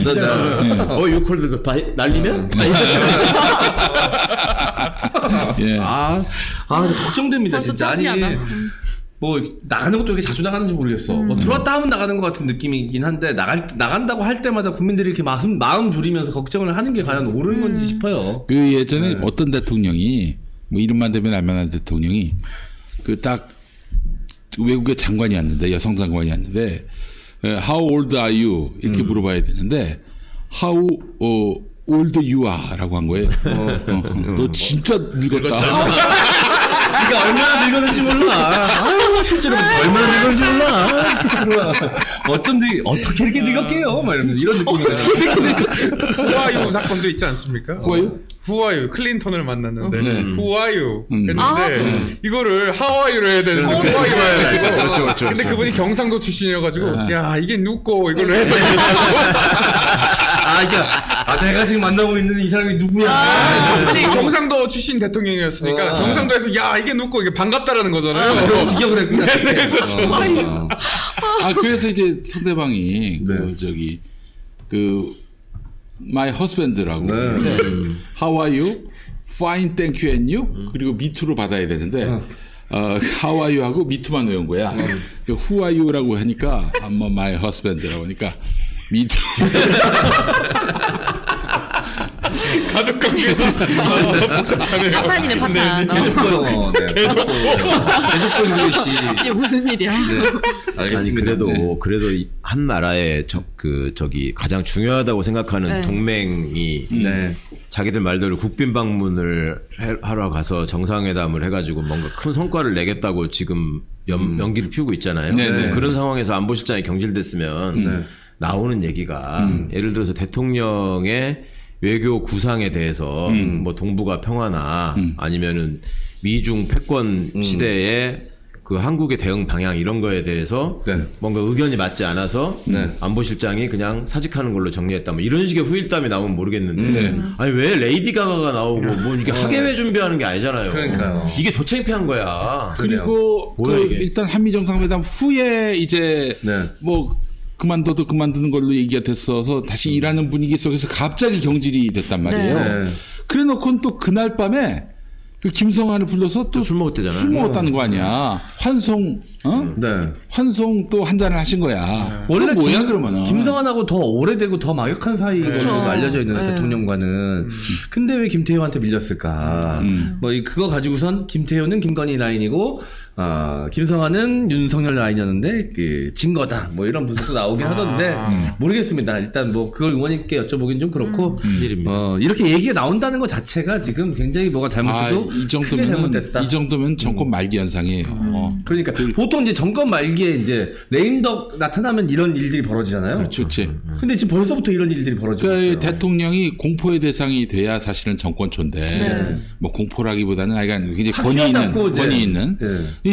called 날리면? 예. 근데 걱정됩니다 벌써 진짜. 아니 창피하다. 뭐 나가는 것도 이렇게 자주 나가는지 모르겠어. 뭐 들어왔다 하면 나가는 것 같은 느낌이긴 한데 나간다고 할 때마다 국민들이 이렇게 마음 졸이면서 걱정을 하는 게 과연 옳은 건지 싶어요. 그 예전에 어떤 대통령이 뭐 이름만 대면 알만한 대통령이 그 딱 외국의 장관이었는데 여성 장관이었는데 How old are you? 이렇게 물어봐야 되는데 How old you are?라고 한 거예요. 너 진짜 늙었다. 네가 얼마나 늙었는지 몰라. 실제로 얼마나 늙었는지 몰라. 어떻게 이렇게 늙었게요? 막 이러면서 이런 느낌이에요. 후아유 사건도 있지 않습니까? 후아유 클린턴을 만났는데 후아유 했는데 이거를 하와이로 해야 되는데 후아유 해야 되고 그렇죠. 근데 그분이 경상도 출신이어가지고 야 이게 누꼬 이걸로 해서 그러니까 내가 지금 만나고 있는 이 사람이 누구야? 아니 경상도 출신 대통령이었으니까 경상도에서 야 이게 누꼬 이게 반갑다라는 거잖아요. 그런 직역을 했구나. 네, 그렇죠. 그래서 이제 상대방이 my husband라고 How are you? Fine, thank you, and you? 그리고 me too로 받아야 되는데 How are you 하고 me too만 외운 거야. Who are you라고 하니까 I'm my husband라고 하니까 me too. 가족 관계가 복잡하네요. 파탄이네 파탄. 개족보 씨. 이게 무슨 일이야? 아니 그래도 한 나라의 가장 중요하다고 생각하는 동맹이 자기들 말대로 국빈 방문을 하러 가서 정상회담을 해가지고 뭔가 큰 성과를 내겠다고 지금 연기를 피우고 있잖아요. 그런 상황에서 안보실장이 경질됐으면 나오는 얘기가 예를 들어서 대통령의 외교 구상에 대해서 뭐 동북아 평화나 아니면은 미중 패권 시대에 그 한국의 대응 방향 이런 거에 대해서 뭔가 의견이 맞지 않아서 안보실장이 그냥 사직하는 걸로 정리했다 뭐 이런 식의 후일담이 나오면 모르겠는데 아니 왜 레이디 가가가 나오고 뭐 이게 학예회 준비하는 게 아니잖아요. 그러니까요. 이게 더 창피한 거야. 그리고 일단 한미 정상회담 후에 이제 뭐 그만둬도 그만두는 걸로 얘기가 됐어서 다시 일하는 분위기 속에서 갑자기 경질이 됐단 말이에요. 그래 놓고는 또 그날 밤에 그 김성환을 불러서 또 술 먹었대잖아요. 술 먹었다는 거 아니야. 환송, 환송 또 한 잔을 하신 거야. 원래는 뭐야 그러면은. 김성환하고 더 오래되고 더 막역한 사이로 알려져 있는 대통령과는. 근데 왜 김태효한테 밀렸을까? 뭐 그거 가지고선 김태효는 김건희 라인이고 김성환은 윤석열 라인이었는데 진 거다. 뭐 이런 분석도 나오긴 하던데 모르겠습니다. 일단 뭐 그걸 의원님께 여쭤보긴 좀 그렇고 이렇게 얘기가 나온다는 것 자체가 지금 굉장히 뭐가 잘못돼도 크게 잘못됐다. 이 정도면 정권 말기 현상이에요. 그러니까 보통 이제 정권 말기에 이제 레임덕 나타나면 이런 일들이 벌어지잖아요. 그렇지. 근데 지금 벌써부터 이런 일들이 벌어지고 있어요. 대통령이 공포의 대상이 돼야 사실은 정권초인데 뭐 공포라기보다는 굉장히 권위 있는.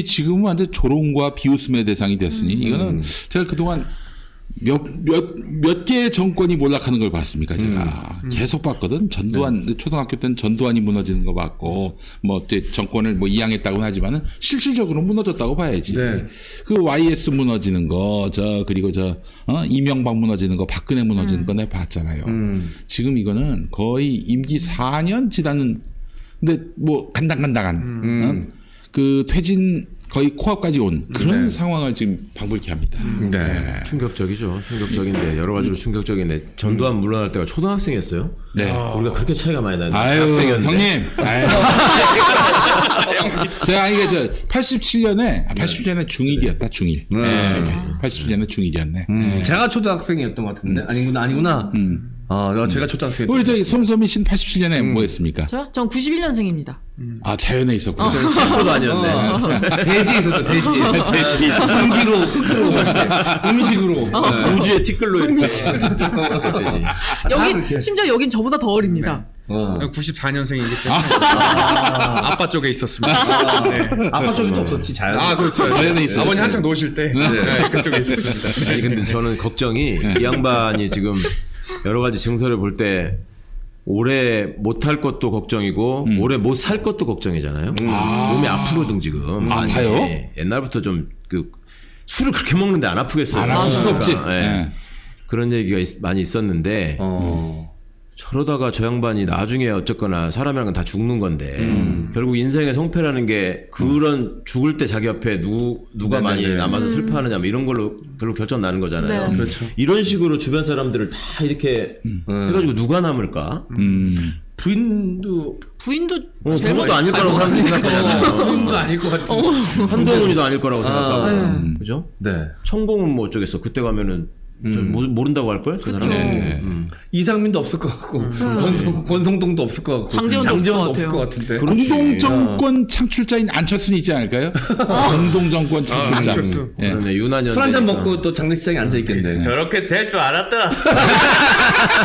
지금은 완전 조롱과 비웃음의 대상이 됐으니 이거는 제가 그동안 몇 개의 정권이 몰락하는 걸 봤습니까, 제가. 계속 봤거든. 전두환, 초등학교 때는 전두환이 무너지는 거 봤고, 뭐, 어째 정권을 뭐 이양했다고는 하지만은 실질적으로 무너졌다고 봐야지. 그 YS 무너지는 거, 그리고 이명박 무너지는 거, 박근혜 무너지는 거 내가 봤잖아요. 지금 이거는 거의 임기 4년 지나는, 근데 뭐, 간당간당한, 그 퇴진, 거의 코앞까지 온 그런 상황을 지금 방불케 합니다. 충격적이죠. 충격적인데 여러 가지로 충격적인데 전두환 물러날 때가 초등학생이었어요. 네. 우리가 그렇게 차이가 많이 나는데 아유, 학생이었는데. 형님. 제가 이게 87년에 중1이었다. 중1. 87년에 중1이었네. 제가 초등학생이었던 것 같은데 아니구나. 제가 초등학생이었던. 우리 저기 송소민 씨는 87년에 뭐 했습니까? 저요? 전 91년생입니다. 아, 자연에 있었구나. 도 아니었네. 돼지에 있었죠. 돼지. 공기로, 흙으로, 음식으로, 우주의 티끌로 이렇게. 여기 심지어 여긴 저보다 더 어립니다. 94년생이기 때문에 아빠 쪽에 있었습니다. 네. 아빠 쪽에도 없었지 자연. 그렇죠. 자연에 있었어요. 아버지 한창 노실 때 그쪽에 있었습니다. 아니 근데 저는 걱정이 이 양반이 지금 여러 가지 증서를 볼 때 올해 못할 것도 걱정이고 올해 못 살 것도 걱정이잖아요. 몸이 아프거든 지금. 아파요? 아니, 옛날부터 좀 술을 그렇게 먹는데 안 아프겠어요. 안 아플 수가 없지. 네. 그런 얘기가 많이 있었는데 저러다가 저 양반이 나중에 어쨌거나 사람이란 건 다 죽는 건데 결국 인생의 성패라는 게 그런 죽을 때 자기 옆에 누가 많이 남아서 슬퍼하느냐 뭐 이런 걸로 결국 결정 나는 거잖아요. 네. 그렇죠. 이런 식으로 주변 사람들을 다 이렇게 해가지고 누가 남을까? 부인도 제일 부모도 아닐 거라고 사람들이 생각하잖아요. 부인도 아닐 것 같은. 한동훈이도 아닐 거라고 생각하고 그죠? 네. 청봉은 뭐 어쩌겠어. 그때 가면은 모른다고 할걸? 그 사람. 이상민도 없을 것 같고 권성동도 없을 것 같고 장제원도 없을 것 같은데. 공동정권 창출자인 안철수는 있지 않을까요? 공동정권 창출자. 안철수. 예. 그러네, 유난히 술 한잔 먹고 또 장례식장에 앉아 있겠네. 저렇게 될 줄 알았다.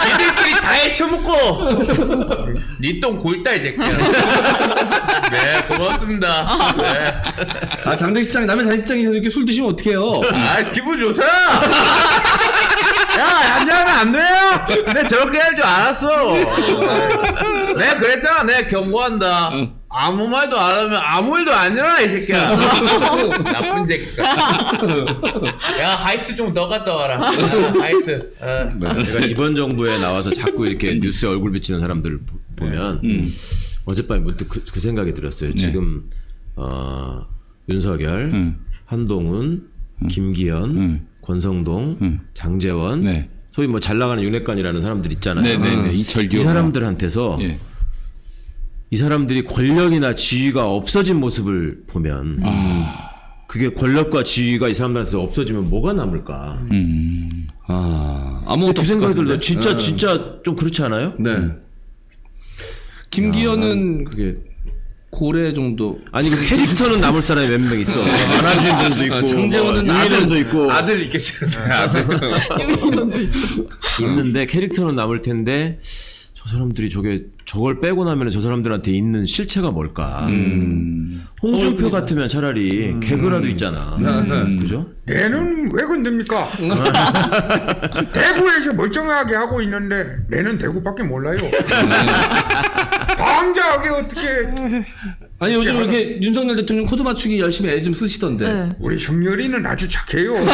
니들끼리 다 헤쳐먹고 니 똥 굴다 이 새끼야. 네 고맙습니다. 네. 장례식장 남의 장례식장에서 이렇게 술 드시면 어떡해요? 기분 좋다. 야, 한잔하면 안 돼요? 내가 저렇게 할 줄 알았어. 내가 그랬잖아. 내가 경고한다. 아무 말도 안 하면 아무 일도 안 일어나, 이 새끼야. 나쁜 새끼야. 야, 하이트 좀 더 갔다 와라. 하이트. 제가 이번 정부에 나와서 자꾸 이렇게 뉴스에 얼굴 비치는 사람들 보면 어젯밤에 문득 그 생각이 들었어요. 지금 윤석열, 한동훈, 김기현, 권성동, 장제원, 소위 뭐 잘 나가는 윤핵관이라는 사람들 있잖아요. 이철규. 이 사람들한테서 이 사람들이 권력이나 지위가 없어진 모습을 보면 그게 권력과 지위가 이 사람들한테서 없어지면 뭐가 남을까? 아무것도 그 생각이 들어요. 진짜 좀 그렇지 않아요? 네. 김기현은 그게 고래 정도. 아니 그 캐릭터는 남을 사람이 몇 명 있어. 안하준도 있고, 장재원은 유일현도 있고, 아들 있겠지. 있는데 캐릭터는 남을 텐데 저 사람들이 저걸 빼고 나면 저 사람들한테 있는 실체가 뭘까? 홍준표 같으면 차라리 개그라도 있잖아. 그죠? 얘는 왜 건듭니까? 대구에서 멀쩡하게 하고 있는데 얘는 대구밖에 몰라요. 방자하게 어떻게? 아니 요즘 이렇게 윤석열 대통령 코드 맞추기 열심히 애 좀 쓰시던데. 우리 성열이는 아주 착해요.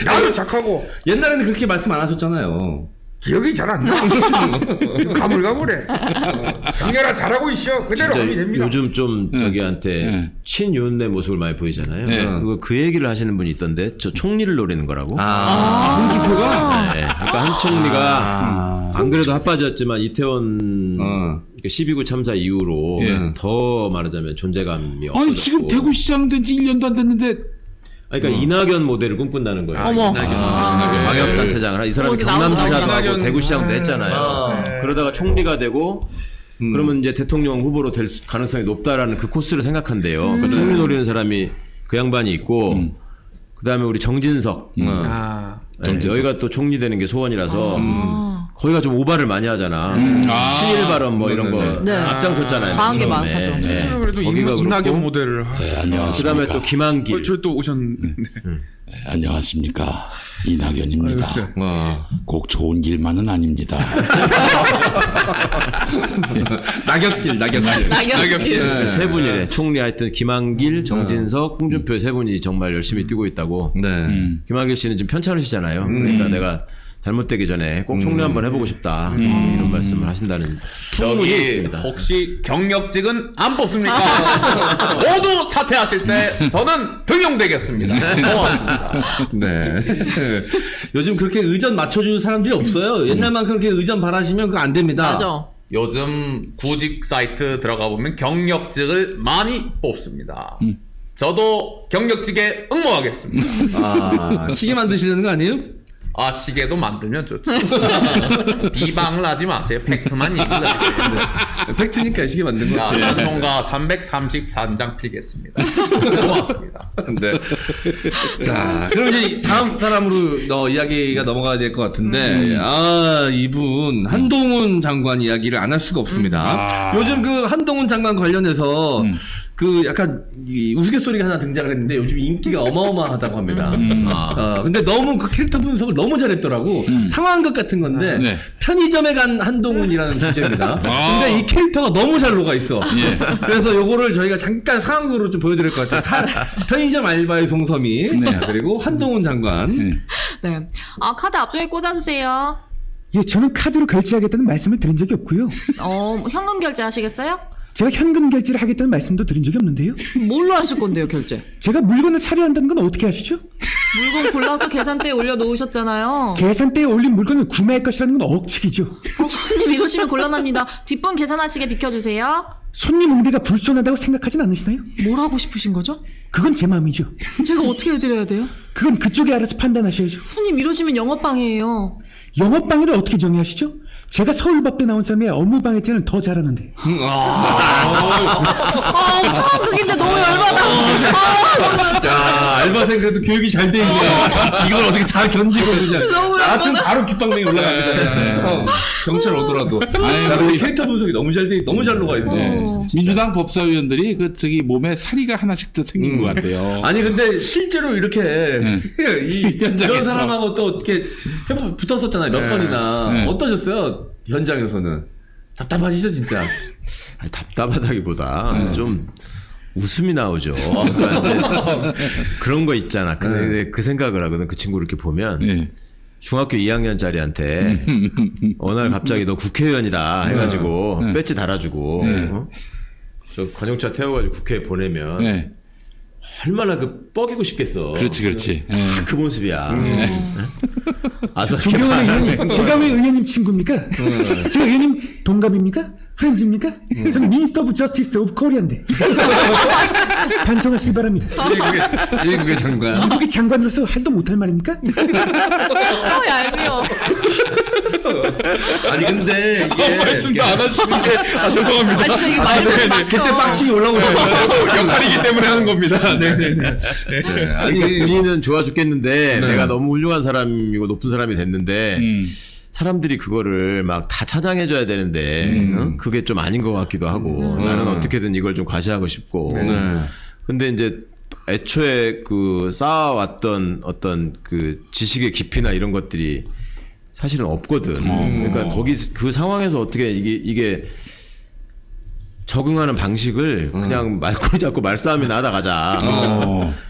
나도 착하고. 옛날에는 그렇게 말씀 안 하셨잖아요. 기억이 잘 안 나. 가물가물해. 성열아 잘하고 있어. 그대로 하면 됩니다. 요즘 좀 저기한테 친윤의 모습을 많이 보이잖아요. 그 얘기를 하시는 분이 있던데 저 총리를 노리는 거라고. 홍준표가? 네. 그러니까 한 총리가 안 그래도 핫바지였지만 이태원 12구 참사 이후로 더 말하자면 존재감이 없어졌고. 아니 지금 대구시장 된 지 1년도 안 됐는데. 그러니까 이낙연 모델을 꿈꾼다는 거예요. 어머. 방역단체장을 이 사람이 경남지사도 하고 대구시장도 했잖아요. 그러다가 총리가 되고 그러면 이제 대통령 후보로 될 가능성이 높다라는 그 코스를 생각한대요. 그러니까 총리 노리는 사람이 그 양반이 있고 그다음에 우리 정진석. 여기가 또 총리 되는 게 소원이라서 거기가 좀 오바를 많이 하잖아. 친일 발언 뭐 이런 거 앞장섰잖아요. 과한 게 많아죠. 그래도 이낙연 모델을. 그다음에 또 김한길. 저 또 오셨는데. 안녕하십니까. 이낙연입니다. 꼭 좋은 길만은 아닙니다. 낙엽길. 세 분이네. 총리 하여튼 김한길, 정진석, 홍준표 세 분이 정말 열심히 뛰고 있다고. 네. 김한길 씨는 지금 편찮으시잖아요. 그러니까 내가 잘못되기 전에 꼭 총리 한번 해보고 싶다. 이런 말씀을 하신다는 소문이 저기 있습니다. 혹시 경력직은 안 뽑습니까? 모두 사퇴하실 때 저는 등용되겠습니다. 고맙습니다. 네. 요즘 그렇게 의전 맞춰주는 사람들이 없어요. 옛날만큼 그렇게 의전 바라시면 그거 안 됩니다. 맞아. 요즘 구직 사이트 들어가 보면 경력직을 많이 뽑습니다. 저도 경력직에 응모하겠습니다. 시계 만드시려는 거 아니에요? 시계도 만들면 좋죠. 비방을 하지 마세요. 팩트만 얘기를 하세요. 팩트니까 시계 만든 거. 전송가 334장 피겠습니다. 고맙습니다. 네. 자, 그럼 이제 다음 사람으로 이야기가 넘어가야 될 것 같은데, 이분 한동훈 장관 이야기를 안 할 수가 없습니다. 요즘 그 한동훈 장관 관련해서 그 약간 이 우스갯소리가 하나 등장을 했는데 요즘 인기가 어마어마하다고 합니다. 근데 너무 그 캐릭터 분석을 너무 잘했더라고. 상황극 같은 건데 편의점에 간 한동훈이라는 주제입니다. 근데 이 캐릭터가 너무 잘 녹아 있어. 그래서 요거를 저희가 잠깐 상황극으로 좀 보여드릴 것 같아요. 편의점 알바의 송섬이 그리고 한동훈 장관. 네. 카드 앞쪽에 꽂아주세요. 예, 저는 카드로 결제하겠다는 말씀을 드린 적이 없고요. 현금 결제하시겠어요? 제가 현금 결제를 하겠다는 말씀도 드린 적이 없는데요. 뭘로 하실 건데요, 결제? 제가 물건을 사려 한다는 건 어떻게 아시죠? 물건 골라서 계산대에 올려놓으셨잖아요. 계산대에 올린 물건을 구매할 것이라는 건 억측이죠. 손님 이러시면 곤란합니다. 뒷분 계산하시게 비켜주세요. 손님 응대가 불손하다고 생각하진 않으시나요? 뭘 하고 싶으신 거죠? 그건 제 마음이죠. 제가 어떻게 해드려야 돼요? 그건 그쪽이 알아서 판단하셔야죠. 손님 이러시면 영업방해예요. 영업방해를 어떻게 정의하시죠? 제가 서울법대 나온 사람의 업무방해죄는 더 잘하는데. 상황극인데 너무 열받아. 야, 알바생 그래도 교육이 잘 돼 있네. 이걸 어떻게 다 견디고 그냥. 나한테 바로 깃방댕이 올라갑니다. 경찰 오더라도. 나는 캐릭터 분석이 너무 잘 돼, 너무 잘 녹아 있어. 민주당 법사위원들이 몸에 사리가 하나씩 더 생긴 것 같아요. 아니 근데 실제로 이렇게 이런 사람하고 또 이렇게 붙었었잖아요. 몇 번이나. 어떠셨어요? 현장에서는 답답하시죠 진짜? 답답하다기보다 좀 웃음이 나오죠. 그러니까 그런 거 있잖아. 근데 그 생각을 하거든. 그 친구를 이렇게 보면 중학교 2학년짜리한테 어느 날 갑자기 너 국회의원이다 해가지고 배지 달아주고 저 관용차 태워가지고 국회에 보내면 얼마나 뻐기고 싶겠어. 그렇지. 그 모습이야. 조경원 의원님, 제가 왜 의원님 친구입니까? 제가 의원님 동갑입니까? 프렌즈입니까? 저는 미니스터 오브 저스티스 오브 코리아인데. 반성하시기 바랍니다. 미국의 장관. 미국의 장관으로서 하지도 못할 말입니까? 얄미워. 아니 근데 이게 말씀도 안 하시는 게 죄송합니다. 진짜 이게 말도 막 그때 빡침이 올라오죠. 역할이기 때문에 하는 겁니다. 아니 우리는 좋아 죽겠는데 내가 너무 훌륭한 사람이고 높은 사람이 됐는데 사람들이 그거를 막 다 찬양해줘야 되는데 그게 좀 아닌 것 같기도 하고 나는 어떻게든 이걸 좀 과시하고 싶고 근데 이제 애초에 그 쌓아왔던 어떤 그 지식의 깊이나 이런 것들이 사실은 없거든. 그러니까 거기 그 상황에서 어떻게 이게 적응하는 방식을 그냥 말꼬리 잡고 말싸움이나 하다 가자.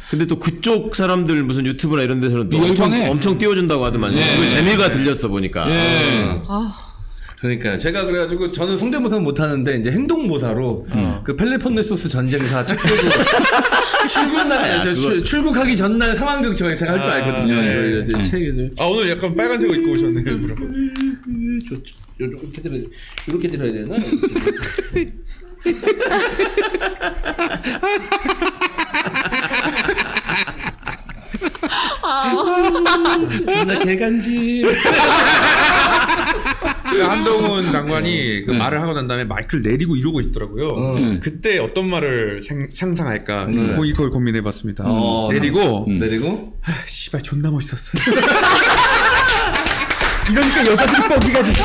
근데 또 그쪽 사람들 무슨 유튜브나 이런 데서는 또 엄청 띄워준다고 하더만. 그 재미가 들렸어 보니까. 그러니까 제가 그래가지고 저는 성대모사는 못하는데 이제 행동모사로 그 펠레폰네소스 전쟁사 책 들고 출국하기 전날 상황극 제가 할 줄 알거든요. 책을. 오늘 약간 빨간색 옷 입고 오셨네요. 이렇게 들어야 되나? 진짜 개간지. 한동훈 장관이 그 말을 하고 난 다음에 마이크를 내리고 이러고 있더라고요. 그때 어떤 말을 상상할까 그걸 고민해봤습니다. 내리고 씨발 존나 멋있었어. 이러니까 여자들이 뻐기가지고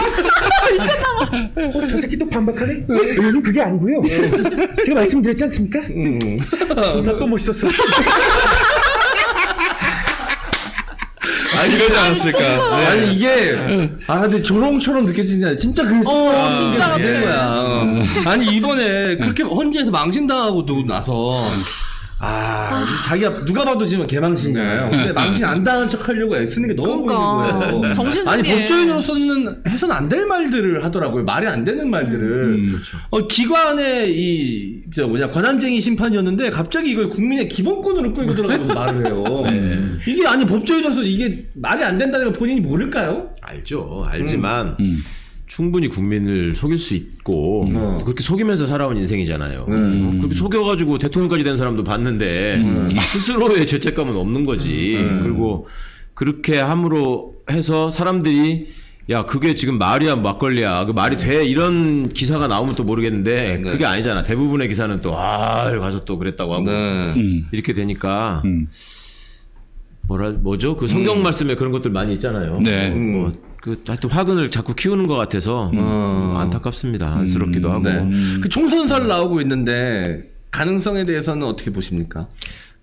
저 새끼 또 반박하네? 의원님 그게 아니고요. 제가 말씀드렸지 않습니까? 존나 또 멋있었어. 이러지 않았을까. 네. 아니 이게 근데 조롱처럼 느껴지냐 진짜 그랬어. 진짜 같아. 된 거야. 아니 이번에 그렇게 헌재에서 망신당하고도 나서 자기가 누가 봐도 지금 개망신이잖아요. 근데 망신 안 당한 척하려고 애쓰는 게 너무 보이는 거예요. 정신승리해. 아니 법조인으로서는 해서는 안 될 말들을 하더라고요. 말이 안 되는 말들을. 그렇죠. 기관의 권한쟁의 심판이었는데 갑자기 이걸 국민의 기본권으로 끌고 들어가면서 말을 해요. 이게 아니 법조인으로서 이게 말이 안 된다는 걸 본인이 모를까요? 알죠. 알지만 충분히 국민을 속일 수 있고 그렇게 속이면서 살아온 인생이잖아요. 그렇게 속여가지고 대통령까지 된 사람도 봤는데 스스로의 죄책감은 없는 거지. 그리고 그렇게 함으로 해서 사람들이 야 그게 지금 말이야 막걸리야 그 말이 돼 이런 기사가 나오면 또 모르겠는데 그게 아니잖아. 대부분의 기사는 또 가서 또 그랬다고 하고 이렇게 되니까 뭐죠? 그 성경 말씀에 그런 것들 많이 있잖아요. 네. 하여튼 화근을 자꾸 키우는 것 같아서 안타깝습니다. 안쓰럽기도 하고. 네. 그 총선설 나오고 있는데 가능성에 대해서는 어떻게 보십니까?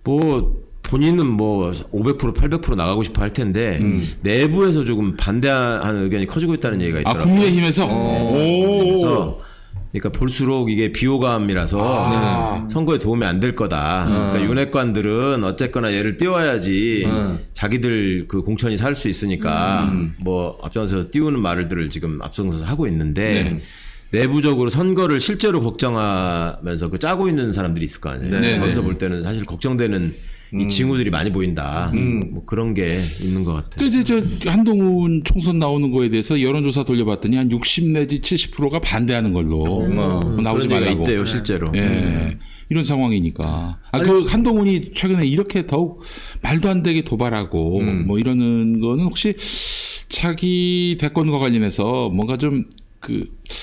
본인은 500% 800% 나가고 싶어 할 텐데 내부에서 조금 반대하는 의견이 커지고 있다는 얘기가 있더라고요. 국민의힘에서? 그래서 그러니까 볼수록 이게 비호감이라서 선거에 도움이 안 될 거다. 그러니까 윤핵관들은 어쨌거나 얘를 띄워야지 자기들 그 공천이 살 수 있으니까 앞장서서 띄우는 말들을 지금 앞서서 하고 있는데 내부적으로 선거를 실제로 걱정하면서 짜고 있는 사람들이 있을 거 아니에요. 거기서 볼 때는 사실 걱정되는 이 징후들이 많이 보인다. 그런 게 있는 것 같아요. 한동훈 총선 나오는 거에 대해서 여론조사 돌려봤더니 한 60 내지 70%가 반대하는 걸로 나오지 말라고. 있대요, 실제로. 예. 이런 상황이니까. 그 한동훈이 최근에 이렇게 더욱 말도 안 되게 도발하고 이러는 거는 혹시 자기 대권과 관련해서 뭔가 좀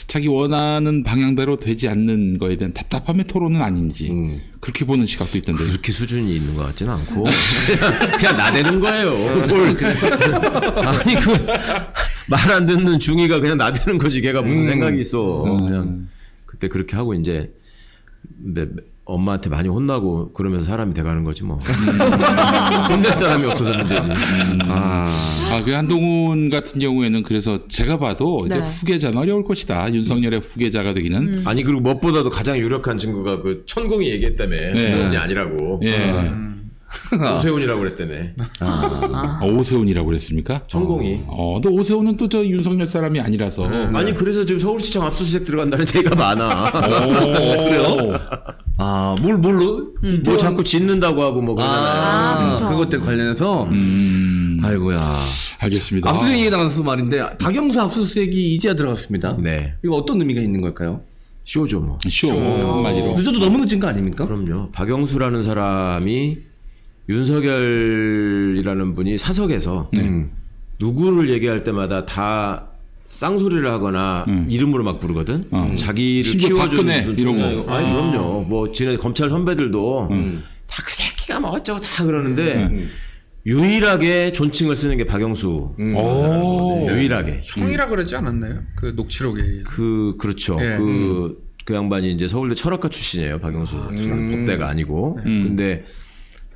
자기 원하는 방향대로 되지 않는 거에 대한 답답함의 토론은 아닌지 그렇게 보는 시각도 있던데. 그렇게 수준이 있는 것 같지는 않고 그냥 나대는 거예요. 아니 말 안 듣는 중이가 그냥 나대는 거지. 걔가 무슨 생각이 있어. 그냥 그때 그렇게 하고 이제 엄마한테 많이 혼나고 그러면서 사람이 돼가는 거지 뭐. 혼낼 사람이 없어서 문제지. 그 한동훈 같은 경우에는 그래서 제가 봐도 이제 후계자는 어려울 것이다. 윤석열의 후계자가 되기는. 아니 그리고 무엇보다도 가장 유력한 친구가 그 천공이 얘기했다며. 천공이 아니라고. 오세훈이라고 그랬다며. 오세훈이라고 그랬습니까? 천공이. 근데 오세훈은 또 저 윤석열 사람이 아니라서. 아니 그래서 지금 서울시청 압수수색 들어간다는 얘기가 많아. 그래요? 뭘로? 뭐 자꾸 짓는다고 하고 뭐 그러잖아요. 그것 때문에 관련해서. 아이고야. 알겠습니다. 압수수색 얘기 나와서 말인데 박영수 압수수색이 이제야 들어갔습니다. 네. 이거 어떤 의미가 있는 걸까요? 쇼죠 뭐. 쇼 한마디로. 늦어도 너무 늦은 거 아닙니까? 그럼요. 박영수라는 사람이 윤석열이라는 분이 사석에서 누구를 얘기할 때마다 다 쌍소리를 하거나 이름으로 막 부르거든. 자기를 키워주는 이런 거. 아니 그럼요. 뭐 지난 검찰 선배들도 다 그 새끼가 뭐 어쩌고 다 그러는데 유일하게 존칭을 쓰는 게 박영수. 유일하게. 형이라 그러지 않았나요? 그 녹취록에. 그렇죠. 그 양반이 이제 서울대 철학과 출신이에요. 박영수. 법대가 아니고. 근데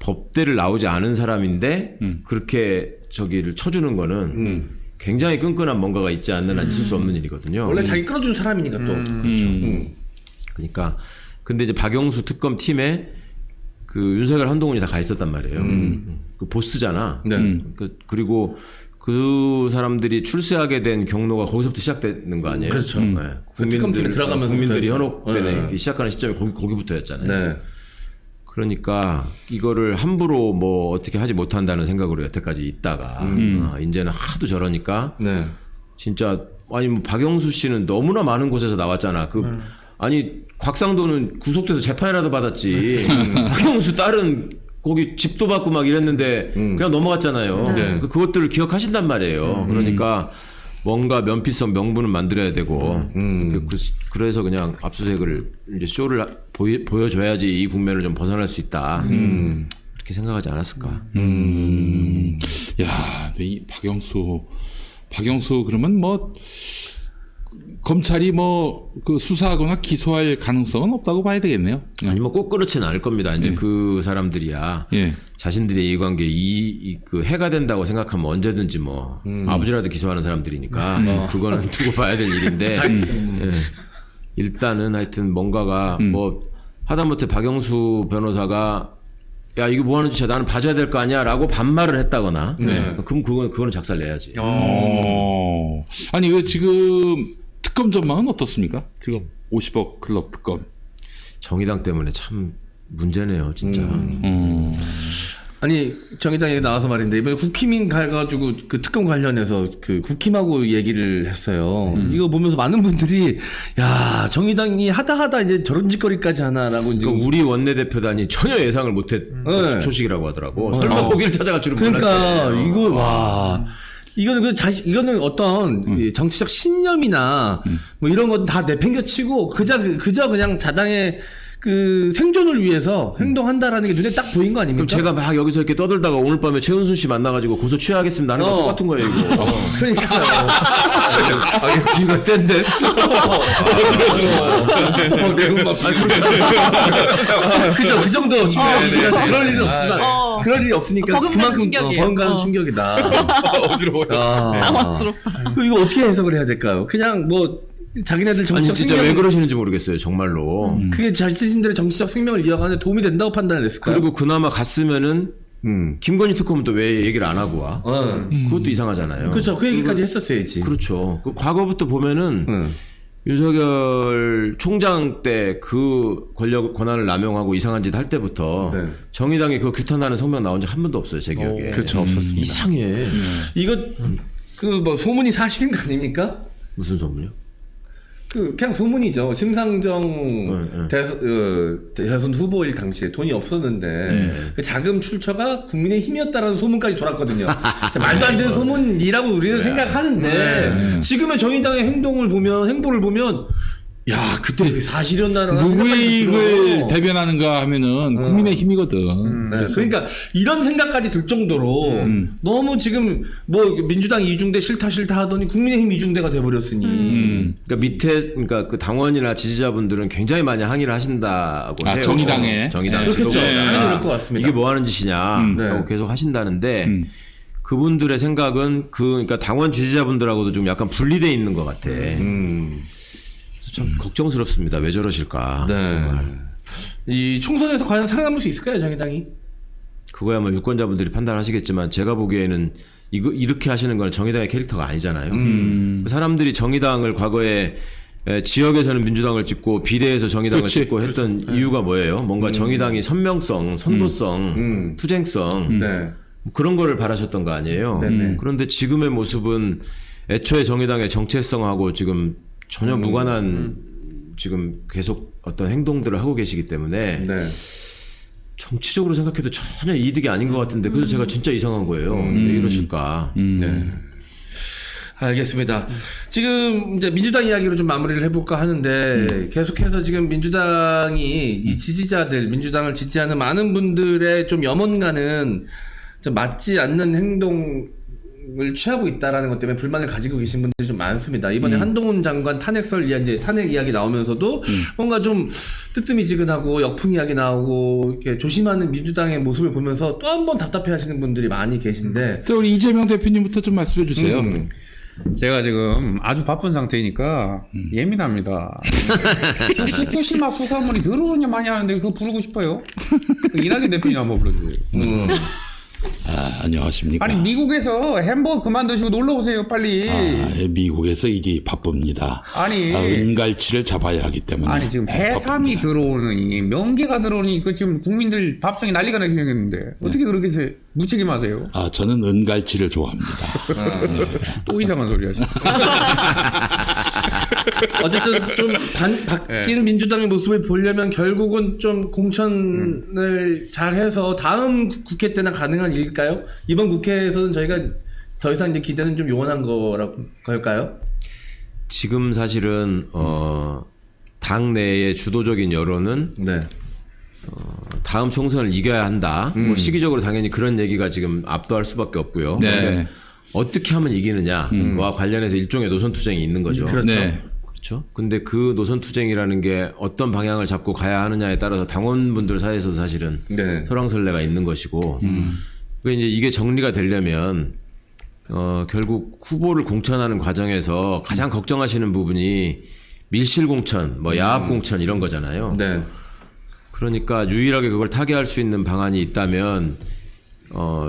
법대를 나오지 않은 사람인데 그렇게 저기를 쳐주는 거는 굉장히 끈끈한 뭔가가 있지 않는 한 있을 수 없는 일이거든요. 원래 자기 끌어주는 사람이니까 또. 그렇죠. 그러니까 근데 이제 박영수 특검 팀에 그 윤석열 한동훈이 다 가 있었단 말이에요. 그 보스잖아. 그리고 그 사람들이 출세하게 된 경로가 거기서부터 시작되는 거 아니에요? 그렇죠. 특검팀에 들어가면서 국민들이 현혹되는 시작하는 시점이 거기부터였잖아요. 네. 그러니까 이거를 함부로 뭐 어떻게 하지 못한다는 생각으로 여태까지 있다가 이제는 하도 저러니까 진짜 아니 뭐 박영수 씨는 너무나 많은 곳에서 나왔잖아. 아니 곽상도는 구속돼서 재판이라도 받았지. 박영수 딸은 거기 집도 받고 막 이랬는데 그냥 넘어갔잖아요. 그것들을 기억하신단 말이에요. 그러니까 뭔가 면피성 명분을 만들어야 되고 그래서 그냥 압수수색을 이제 쇼를 보여줘야지 이 국면을 좀 벗어날 수 있다. 그렇게 생각하지 않았을까. 야, 이 박영수 그러면 뭐 검찰이 뭐 그 수사하거나 기소할 가능성은 없다고 봐야 되겠네요. 아니 뭐 꼭 그렇지는 않을 겁니다. 이제 그 사람들이야 자신들의 이해관계 그 해가 된다고 생각하면 언제든지 뭐 아버지라도 기소하는 사람들이니까 그거는 두고 봐야 될 일인데 일단은 하여튼 뭔가가 뭐 하다못해 박영수 변호사가 야 이거 뭐 하는 짓이야 나는 봐줘야 될 거 아니야 라고 반말을 했다거나 그럼 그거는 작살 내야지. 아니 왜 지금 특검 전망은 어떻습니까? 지금 50억 클럽 특검. 정의당 때문에 참 문제네요 진짜. 아니 정의당 얘기 나와서 말인데 이번에 국힘인 가가지고 그 특검 관련해서 그 국힘하고 얘기를 했어요. 이거 보면서 많은 분들이 야 정의당이 하다 이제 저런 짓거리까지 하나라고 이제 그러니까 우리 원내대표단이 전혀 예상을 못했 초식이라고 하더라고. 설마 거기를 찾아갈 줄은 그러니까 몰랐대. 이거 와. 이거는 어떤 정치적 신념이나 뭐 이런 건 다 내팽겨치고 그저 그냥 자당의 그 생존을 위해서 행동한다라는 게 눈에 딱 보인 거 아닙니까? 그럼 제가 막 여기서 이렇게 떠들다가 오늘 밤에 최은순 씨 만나가지고 고소 취하하겠습니다 하는 거 똑같은 거예요 이거. 그러니까요. 이거 센데. 그죠 그 정도 충격이니까 그럴 일은 없지만 그럴 일이 없으니까 그만큼 버금가는 충격이다. 어지러워요. 당황스럽다. 이거 어떻게 해석을 해야 될까요? 그냥 뭐 자기네들 정치적 아니 진짜 왜 그러시는지 모르겠어요 정말로. 그게 자신들의 정치적 생명을 이어가는 데 도움이 된다고 판단했을까요? 그리고 그나마 갔으면은 김건희 특검은 또 왜 얘기를 안 하고 와? 그것도 이상하잖아요. 그렇죠. 그 얘기까지 했었어야지. 그렇죠. 그 과거부터 보면은 윤석열 총장 때 그 권한을 남용하고 이상한 짓 할 때부터 정의당이 그 규탄하는 성명 나온 적 한 번도 없어요 제 기억에. 그렇죠. 없었습니다. 이상해. 이거 그 뭐 소문이 사실인 거 아닙니까? 무슨 소문이요? 그냥 소문이죠. 심상정 대선 후보일 당시에 돈이 없었는데 그 자금 출처가 국민의힘이었다라는 소문까지 돌았거든요. 말도 안 되는 소문이라고 우리는 생각하는데 지금의 정의당의 행보를 보면 야 그때 사실이었나라는 누구의 이익을 대변하는가 하면은 국민의 힘이거든. 그러니까 이런 생각까지 들 정도로 너무 지금 뭐 민주당 이중대 싫다 하더니 국민의힘 이중대가 돼버렸으니. 그러니까 밑에 그러니까 그 당원이나 지지자분들은 굉장히 많이 항의를 하신다고 해요. 정의당에. 정의당 그렇겠죠. 지도부가 그럴 것 같습니다. 이게 뭐 하는 짓이냐라고 계속 하신다는데. 그분들의 생각은 그러니까 당원 지지자분들하고도 좀 약간 분리돼 있는 것 같아. 참 걱정스럽습니다. 왜 저러실까? 정말. 이 총선에서 과연 살아남을 수 있을까요, 정의당이? 그거야 뭐 유권자분들이 판단하시겠지만 제가 보기에는 이렇게 하시는 건 정의당의 캐릭터가 아니잖아요. 사람들이 정의당을 과거에 지역에서는 민주당을 찍고 비례에서 정의당을 찍고 했던 이유가 뭐예요? 뭔가 정의당이 선명성, 선도성, 투쟁성 그런 거를 바라셨던 거 아니에요? 그런데 지금의 모습은 애초에 정의당의 정체성하고 지금 전혀 무관한 지금 계속 어떤 행동들을 하고 계시기 때문에 정치적으로 생각해도 전혀 이득이 아닌 것 같은데 그래서 제가 진짜 이상한 거예요. 왜 이러실까? 알겠습니다. 지금 이제 민주당 이야기로 좀 마무리를 해볼까 하는데 계속해서 지금 민주당이 이 지지자들, 민주당을 지지하는 많은 분들의 좀 염원과는 좀 맞지 않는 행동을 취하고 있다라는 것 때문에 불만을 가지고 계신 분들이 좀 많습니다. 이번에 한동훈 장관 탄핵 이야기 나오면서도 뭔가 좀 뜨뜨미지근하고 역풍 이야기 나오고 이렇게 조심하는 민주당의 모습을 보면서 또 한 번 답답해하시는 분들이 많이 계신데. 또 우리 이재명 대표님부터 좀 말씀해 주세요. 제가 지금 아주 바쁜 상태니까 예민합니다. 후쿠시마 수산물이 더러우냐 많이 하는데 그거 부르고 싶어요. 이낙연 대표님 한번 불러주세요. 안녕하십니까. 아니 미국에서 햄버거 그만 드시고 놀러 오세요 빨리. 미국에서 이게 바쁩니다. 아니 은갈치를 잡아야 하기 때문에. 아니 지금 해삼이 들어오느니 명계가 들어오니 그 지금 국민들 밥상이 난리가 나게 생겼는데 어떻게 그렇게 무책임하세요? 저는 은갈치를 좋아합니다. 또 이상한 소리 하시네. 어쨌든 좀 바뀌는 민주당의 모습을 보려면 결국은 좀 공천을 잘해서 다음 국회 때나 가능한 일일까요? 이번 국회에서는 저희가 더 이상 이제 기대는 좀 요원한 거라고 할까요? 지금 사실은 당 내의 주도적인 여론은 다음 총선을 이겨야 한다. 뭐 시기적으로 당연히 그런 얘기가 지금 압도할 수밖에 없고요. 어떻게 하면 이기느냐와 관련해서 일종의 노선 투쟁이 있는 거죠. 그렇죠. 그렇죠. 근데 그 노선 투쟁이라는 게 어떤 방향을 잡고 가야 하느냐에 따라서 당원분들 사이에서도 사실은 네. 설왕설래가 있는 것이고, 이제 이게 정리가 되려면 결국 후보를 공천하는 과정에서 가장 걱정하시는 부분이 밀실 공천, 뭐 야합 공천 이런 거잖아요. 네. 그러니까 유일하게 그걸 타개할 수 있는 방안이 있다면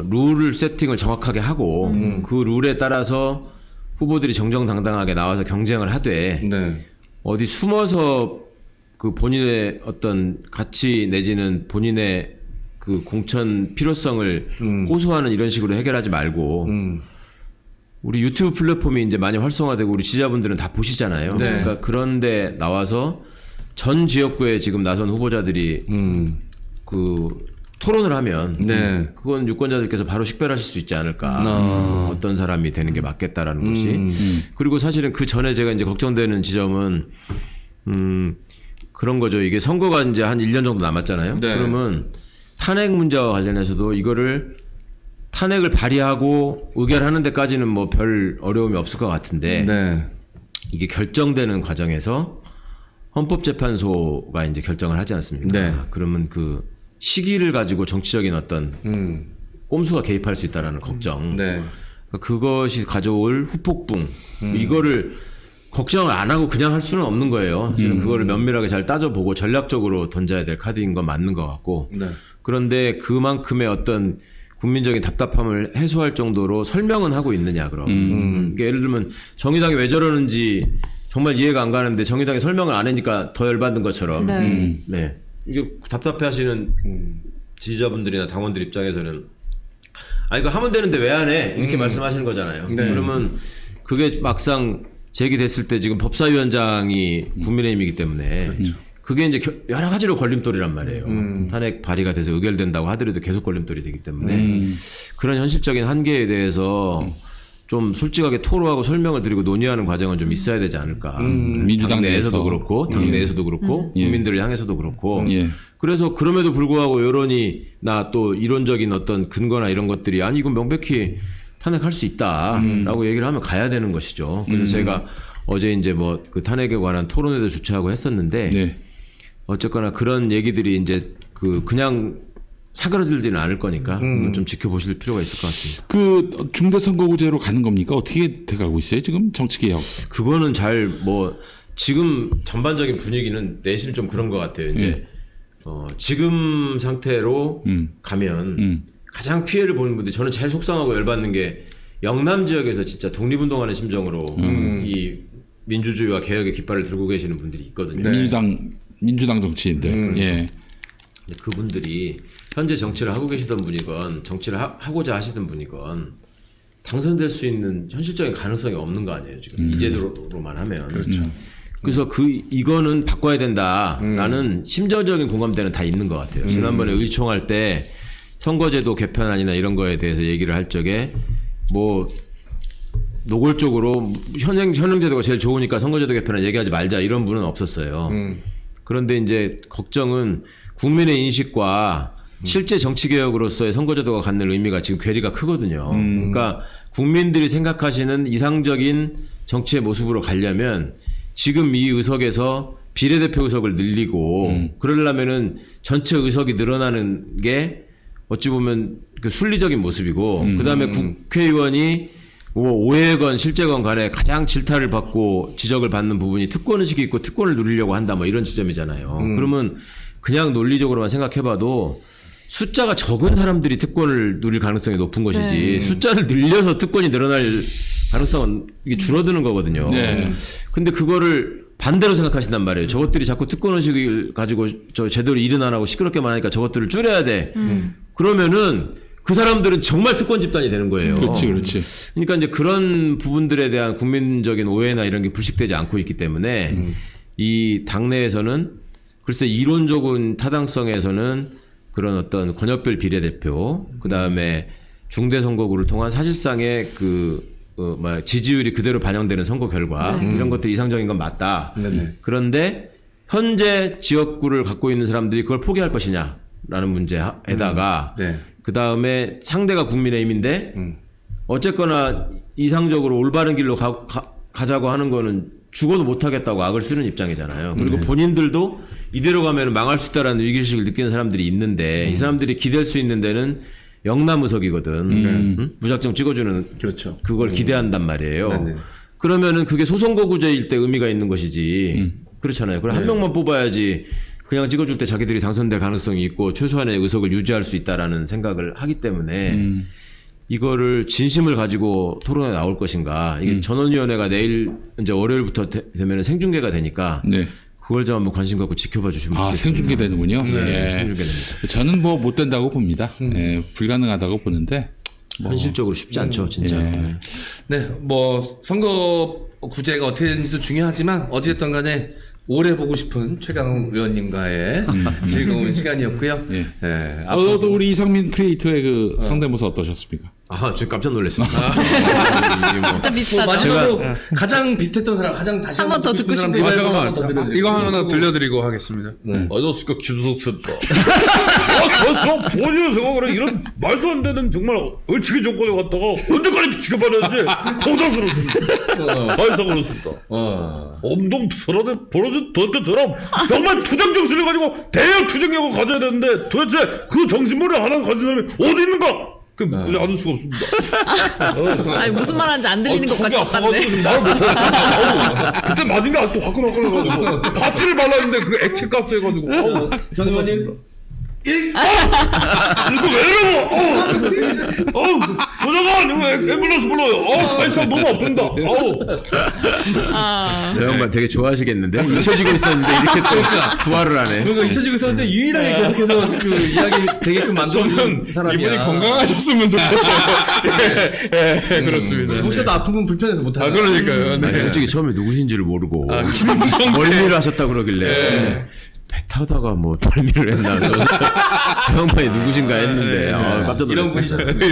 룰을 세팅을 정확하게 하고 그 룰에 따라서 후보들이 정정당당하게 나와서 경쟁을 하되 네. 어디 숨어서 그 본인의 어떤 가치 내지는 본인의 그 공천 필요성을 호소하는 이런 식으로 해결하지 말고 우리 유튜브 플랫폼이 이제 많이 활성화되고 우리 지지자분들은 다 보시잖아요. 네. 그러니까 그런데 나와서 전 지역구에 지금 나선 후보자들이 그 토론을 하면 네. 그건 유권자들께서 바로 식별하실 수 있지 않을까. 어떤 사람이 되는 게 맞겠다라는 것이. 그리고 사실은 그 전에 제가 이제 걱정되는 지점은 그런 거죠. 이게 선거가 이제 한 1년 정도 남았잖아요. 네. 그러면 탄핵 문제와 관련해서도 이거를 탄핵을 발의하고 의결하는 데까지는 뭐 별 어려움이 없을 것 같은데 네. 이게 결정되는 과정에서 헌법재판소가 이제 결정을 하지 않습니까? 네. 그러면 그 시기를 가지고 정치적인 어떤 꼼수가 개입할 수 있다라는 걱정. 네. 그것이 가져올 후폭풍. 이거를 걱정을 안 하고 그냥 할 수는 없는 거예요. 사실은 그거를 면밀하게 잘 따져보고 전략적으로 던져야 될 카드인 건 맞는 것 같고. 네. 그런데 그만큼의 어떤 국민적인 답답함을 해소할 정도로 설명은 하고 있느냐, 그럼. 그러니까 예를 들면 정의당이 왜 저러는지 정말 이해가 안 가는데 정의당이 설명을 안 하니까 더 열받는 것처럼. 네. 네. 이게 답답해 하시는 지지자분들이나 당원들 입장에서는 아, 이거 하면 되는데 왜 안 해? 이렇게 말씀하시는 거잖아요. 네. 그러면 그게 막상 제기됐을 때 지금 법사위원장이 국민의힘이기 때문에 그게 이제 여러 가지로 걸림돌이란 말이에요. 탄핵 발의가 돼서 의결된다고 하더라도 계속 걸림돌이 되기 때문에 그런 현실적인 한계에 대해서 좀 솔직하게 토로하고 설명을 드리고 논의하는 과정은 좀 있어야 되지 않을까. 민주당 내에서도 내에서. 그렇고 당 내에서도 그렇고 예. 국민들을 향해서도 그렇고 예. 그래서 그럼에도 불구하고 여론이나 또 이론적인 어떤 근거나 이런 것들이 아니 이건 명백히 탄핵할 수 있다라고 얘기를 하면 가야 되는 것이죠. 그래서 제가 어제 이제 뭐 그 탄핵에 관한 토론회도 주최하고 했었는데 네. 어쨌거나 그런 얘기들이 이제 그냥 사그러들지는 않을 거니까 좀 지켜보실 필요가 있을 것 같습니다. 그 중대선거구제로 가는 겁니까? 어떻게 돼가고 있어요 지금 정치개혁? 그거는 잘 뭐 지금 전반적인 분위기는 내심 좀 그런 것 같아요. 이제 지금 상태로 가면 가장 피해를 보는 분들이 저는 제일 속상하고 열받는 게 영남 지역에서 진짜 독립운동하는 심정으로 이 민주주의와 개혁의 깃발을 들고 계시는 분들이 있거든요. 민주당 정치인들. 그렇죠. 예. 근데 그분들이 현재 정치를 하고 계시던 분이건 정치를 하고자 하시던 분이건 당선될 수 있는 현실적인 가능성이 없는 거 아니에요 지금 이제로만 하면. 그렇죠. 그래서 이거는 바꿔야 된다라는 심정적인 공감대는 다 있는 것 같아요. 지난번에 의총할 때 선거제도 개편안이나 이런 거에 대해서 얘기를 할 적에 뭐 노골적으로 현행제도가 제일 좋으니까 선거제도 개편안 얘기하지 말자 이런 분은 없었어요. 그런데 이제 걱정은 국민의 인식과 실제 정치개혁으로서의 선거제도가 갖는 의미가 지금 괴리가 크거든요. 그러니까 국민들이 생각하시는 이상적인 정치의 모습으로 가려면 지금 이 의석에서 비례대표 의석을 늘리고 그러려면은 전체 의석이 늘어나는 게 어찌 보면 그 순리적인 모습이고 그다음에 국회의원이 뭐 오해건 실제건 간에 가장 질타를 받고 지적을 받는 부분이 특권의식이 있고 특권을 누리려고 한다 뭐 이런 지점이잖아요. 그러면 그냥 논리적으로만 생각해봐도 숫자가 적은 사람들이 특권을 누릴 가능성이 높은 것이지 네. 숫자를 늘려서 특권이 늘어날 가능성은 이게 줄어드는 거거든요. 네. 근데 그거를 반대로 생각하신단 말이에요. 저것들이 자꾸 특권의식을 가지고 저 제대로 일은 안 하고 시끄럽게만 하니까 저것들을 줄여야 돼. 그러면은 그 사람들은 정말 특권 집단이 되는 거예요. 그렇지, 그렇지. 그러니까 이제 그런 부분들에 대한 국민적인 오해나 이런 게 불식되지 않고 있기 때문에 이 당내에서는 글쎄 이론적인 타당성에서는 그런 어떤 권역별 비례대표, 그 다음에 중대선거구를 통한 사실상의 지지율이 그대로 반영되는 선거 결과 이런 것들이 이상적인 건 맞다. 그런데 현재 지역구를 갖고 있는 사람들이 그걸 포기할 것이냐라는 문제에다가 그 다음에 상대가 국민의힘인데 어쨌거나 이상적으로 올바른 길로 가자고 하는 거는 죽어도 못하겠다고 악을 쓰는 입장이잖아요. 그리고 본인들도 이대로 가면 망할 수 있다라는 위기의식을 느끼는 사람들이 있는데 이 사람들이 기댈 수 있는 데는 영남의석이거든. 응? 무작정 찍어주는 그렇죠. 그걸 기대한단 말이에요. 그러면은 그게 소선거구제일 때 의미가 있는 것이지. 그렇잖아요. 그럼 한 명만 뽑아야지 그냥 찍어줄 때 자기들이 당선될 가능성이 있고 최소한의 의석을 유지할 수 있다라는 생각을 하기 때문에 이거를 진심을 가지고 토론에 나올 것인가. 이게 전원위원회가 내일 이제 월요일부터 되면 생중계가 되니까 그걸 좀 한번 관심 갖고 지켜봐 주시면 좋겠습니다. 생중계 되는군요. 네, 예. 생중계 됩니다. 저는 뭐 못 된다고 봅니다. 예, 불가능하다고 보는데 현실적으로 쉽지 않죠, 진짜. 예. 네, 뭐 선거 구제가 어떻게 되는지도 중요하지만 어찌됐든 간에 오래 보고 싶은 최강욱 의원님과의 즐거운 시간이었고요. 예. 네, 또 우리 이상민 크리에이터의 그 성대모사 어떠셨습니까? 저 깜짝 놀랐습니다. 진짜 비슷하죠. 마지막으로 가장 비슷했던 사람, 가장 다시 한번 더 듣고 싶어요. 잠깐만. 이거 하나 들려드리고 하겠습니다. 안녕하십니까 김석수입니다. 벌써 본인 생각으로 이런 말도 안 되는 정말 얼치기 정권에 갔다가 언제까지 지켜봐야지 통상스럽습니다. 사실상 그렇습니다. 엄동 설안에 벌어진 던데처럼 정말 투쟁 정신을 가지고 대형 투쟁력을 가져야 되는데 도대체 그 정신머리 하나 가진 사람이 어디 있는가? 그 아는 수가 없습니다. 아니 무슨 말하는지 안 들리는 것까지 똑같네. 그때 맞은 게 아직도 화끈화끈해가지고 가스를 발랐는데 그 액체 가스 해가지고 전 의원님 이거 왜 이러고 도장관 이거 앰뷸런스 불러요. 사실상 너무 아픈다. 저 양반 되게 좋아하시겠는데 잊혀지고 있었는데 이렇게 또 부활을 하네. 그러니까 잊혀지고 있었는데 유일하게 계속해서 그 이야기 되게끔 만들어주는 사람이야. 이분이 건강하셨으면 좋겠어요. 예, 그렇습니다. 혹시라도 아프면 불편해서 못하죠. 그러니까요. 네. 아니, 솔직히 처음에 누구신지를 모르고 멀미를 하셨다 그러길래 배 타다가 뭐 멀미를 했나 저 양반이 누구신가 했는데 깜짝 놀랐어요. 이런 분이셨습니다.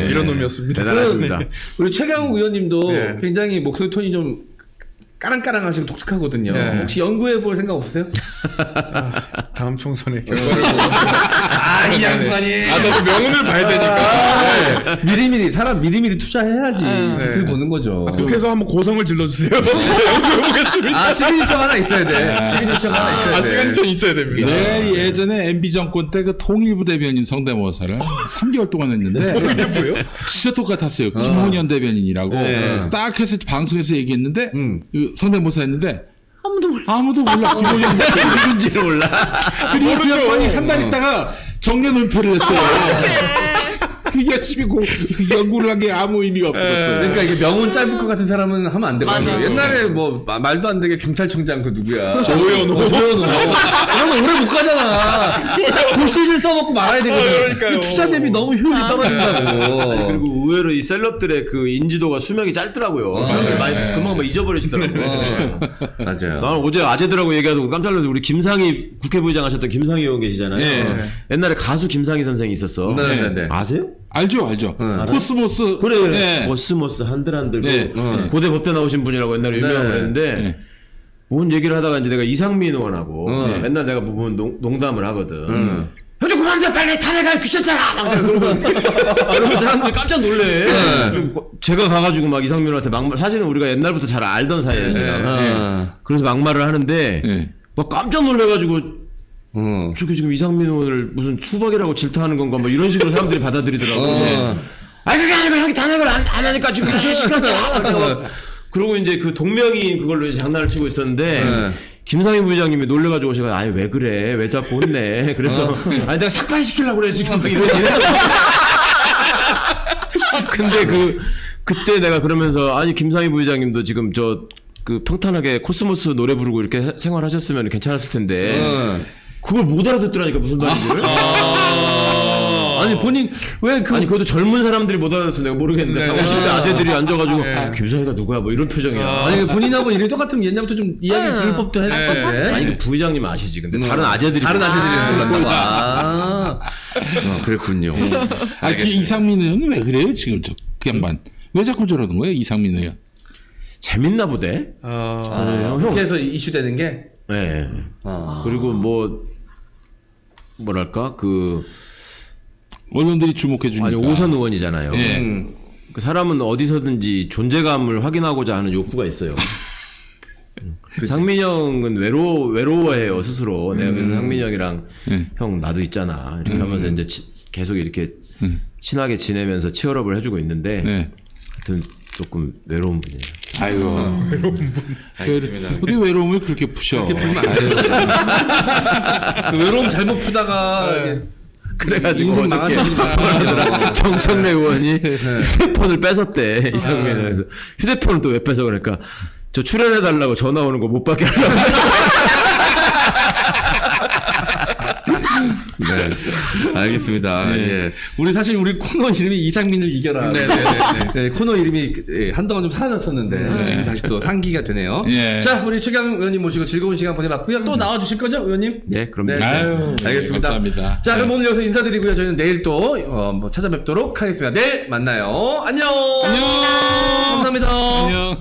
이런 놈이었습니다. 대단하십니다. 우리 최강욱 의원님도 굉장히 목소리 톤이 좀 까랑까랑하시고 독특하거든요. 혹시 연구해볼 생각 없으세요? 다음 총선의 결과를 보고 이 양반이. 저도 명운을 봐야 되니까. 미리미리 사람 미리미리 투자해야지 빛을 보는 거죠. 국회에서 한번 고성을 질러주세요. 연구해보겠습니다. 시그니처 하나 있어야 돼. 시그니처가 하나 있어야 돼. 시그니처 있어야 됩니다. 네, 예전에 MB 정권 때 그 통일부 대변인 성대모사를 3개월 동안 했는데 진짜 똑같았어요. 김훈현 대변인이라고 딱 해서 방송에서 얘기했는데 그 성대모사 했는데 아무도 몰라. 김훈현 누군지를 몰라. 그리고 그 양반이 한 달 있다가 정년 은퇴를 했어요. 그 열심히 연구를 한 게 아무 의미가 없었어요. 그러니까 이게 명운 짧을 것 같은 사람은 하면 안 되거든요. 맞아. 옛날에 뭐 말도 안 되게 경찰청장 그 누구야? 조현우. 이런 거 오래 못 가잖아. 그 시즌 써먹고 말아야 되거든. 그러니까요. 투자 대비 너무 효율이 떨어진다고. 그리고 의외로 이 셀럽들의 그 인지도가 수명이 짧더라고요. 많이 금방 막 잊어버리시더라고요. 맞아요. 나는 어제 아재들하고 얘기하고 깜짝 놀랐는데 우리 김상희 국회부의장 하셨던 김상희 의원 계시잖아요. 옛날에 가수 김상희 선생이 있었어. 네네네. 아세요? 알죠. 코스모스. 그래. 코스모스 한들 고대 법대 나오신 분이라고 옛날에 유명한 거였는데 뭔 얘기를 하다가 이제 내가 이상민 의원하고 맨날 내가 보면 농담을 하거든. 현재 그만둬 빨리 탄핵할 귀찮잖아. 그러면 사람들이 깜짝 놀래. 좀 제가 가가지고 막 이상민한테 막말 사실은 우리가 옛날부터 잘 알던 사이예요. 제가. 그래서 막말을 하는데 막 깜짝 놀래가지고. 저게 지금 이상민 의원을 무슨 수박이라고 질타하는 건가 뭐 이런 식으로 사람들이 받아들이더라고요. 그게 아니고 형이 탄핵을 안 하니까 지금 시끄럽잖아. 그러고 이제 그 동명이 그걸로 이제 장난을 치고 있었는데 김상희 부회장님이 놀래가지고 오셔서 아니 왜 그래 왜 자꾸 혼내 그래서 아니 내가 삭발시키려고 그래 지금 이러지. 근데 그때 내가 그러면서 아니 김상희 부회장님도 지금 그 평탄하게 코스모스 노래 부르고 이렇게 생활하셨으면 괜찮았을 텐데 그걸 못 알아듣더라니까 무슨 말인지. 아니 본인 왜 아니 그것도 젊은 사람들이 못 알아듣어 내가 모르겠는데 50대 아재들이 앉아가지고 김상희가 누구야 뭐 이런 표정이야. 아니 본인하고 이름이 똑같으면 옛날부터 좀 이야기 들을 법도 했을 텐데. 아니 그 부의장님 아시지 근데 다른 아재들이 몰랐나 봐. 그랬군요. 이상민은 왜 그래요 지금 그 양반 왜 자꾸 저러는 거예요 이상민 의원? 재밌나 보대. 국회에서 이슈되는 게. 네. 그리고 뭐랄까 언론들이 주목해 주니까. 아니 오선 의원이잖아요. 그 사람은 어디서든지 존재감을 확인하고자 하는 욕구가 있어요. 상민이 형은 외로워해요 스스로. 내가 그래서 상민이 형이랑 형 나도 있잖아 이렇게 하면서 이제 계속 이렇게 친하게 지내면서 치열업을 해주고 있는데 하여튼 조금 외로운 분이에요. 아이고. 외로운 분. 알겠습니다. 어떻게 외로움을 그렇게 푸셔? 그렇게 풀면 안 돼요. 그 외로움 잘못 푸다가 그래가지고 인생 어저께 망하십니다. 정청래 의원이 휴대폰을 뺏었대 이상민에서. 휴대폰을 또 왜 뺏어 그러니까 저 출연해달라고 전화 오는 거 못 받게 하려고. 네, 알겠습니다. 예. 우리 사실 우리 코너 이름이 이상민을 이겨라. 네, 코너 이름이 한동안 좀 사라졌었는데 지금 다시 또 상기가 되네요. 예. 자, 우리 최강 의원님 모시고 즐거운 시간 보내봤고요. 또 나와주실 거죠, 의원님? 네, 그럼. 네, 아유, 알겠습니다. 감사합니다. 자, 그럼 오늘 여기서 인사드리고요. 저희는 내일 또 뭐 찾아뵙도록 하겠습니다. 내일 만나요. 안녕. 안녕. 감사합니다. 안녕.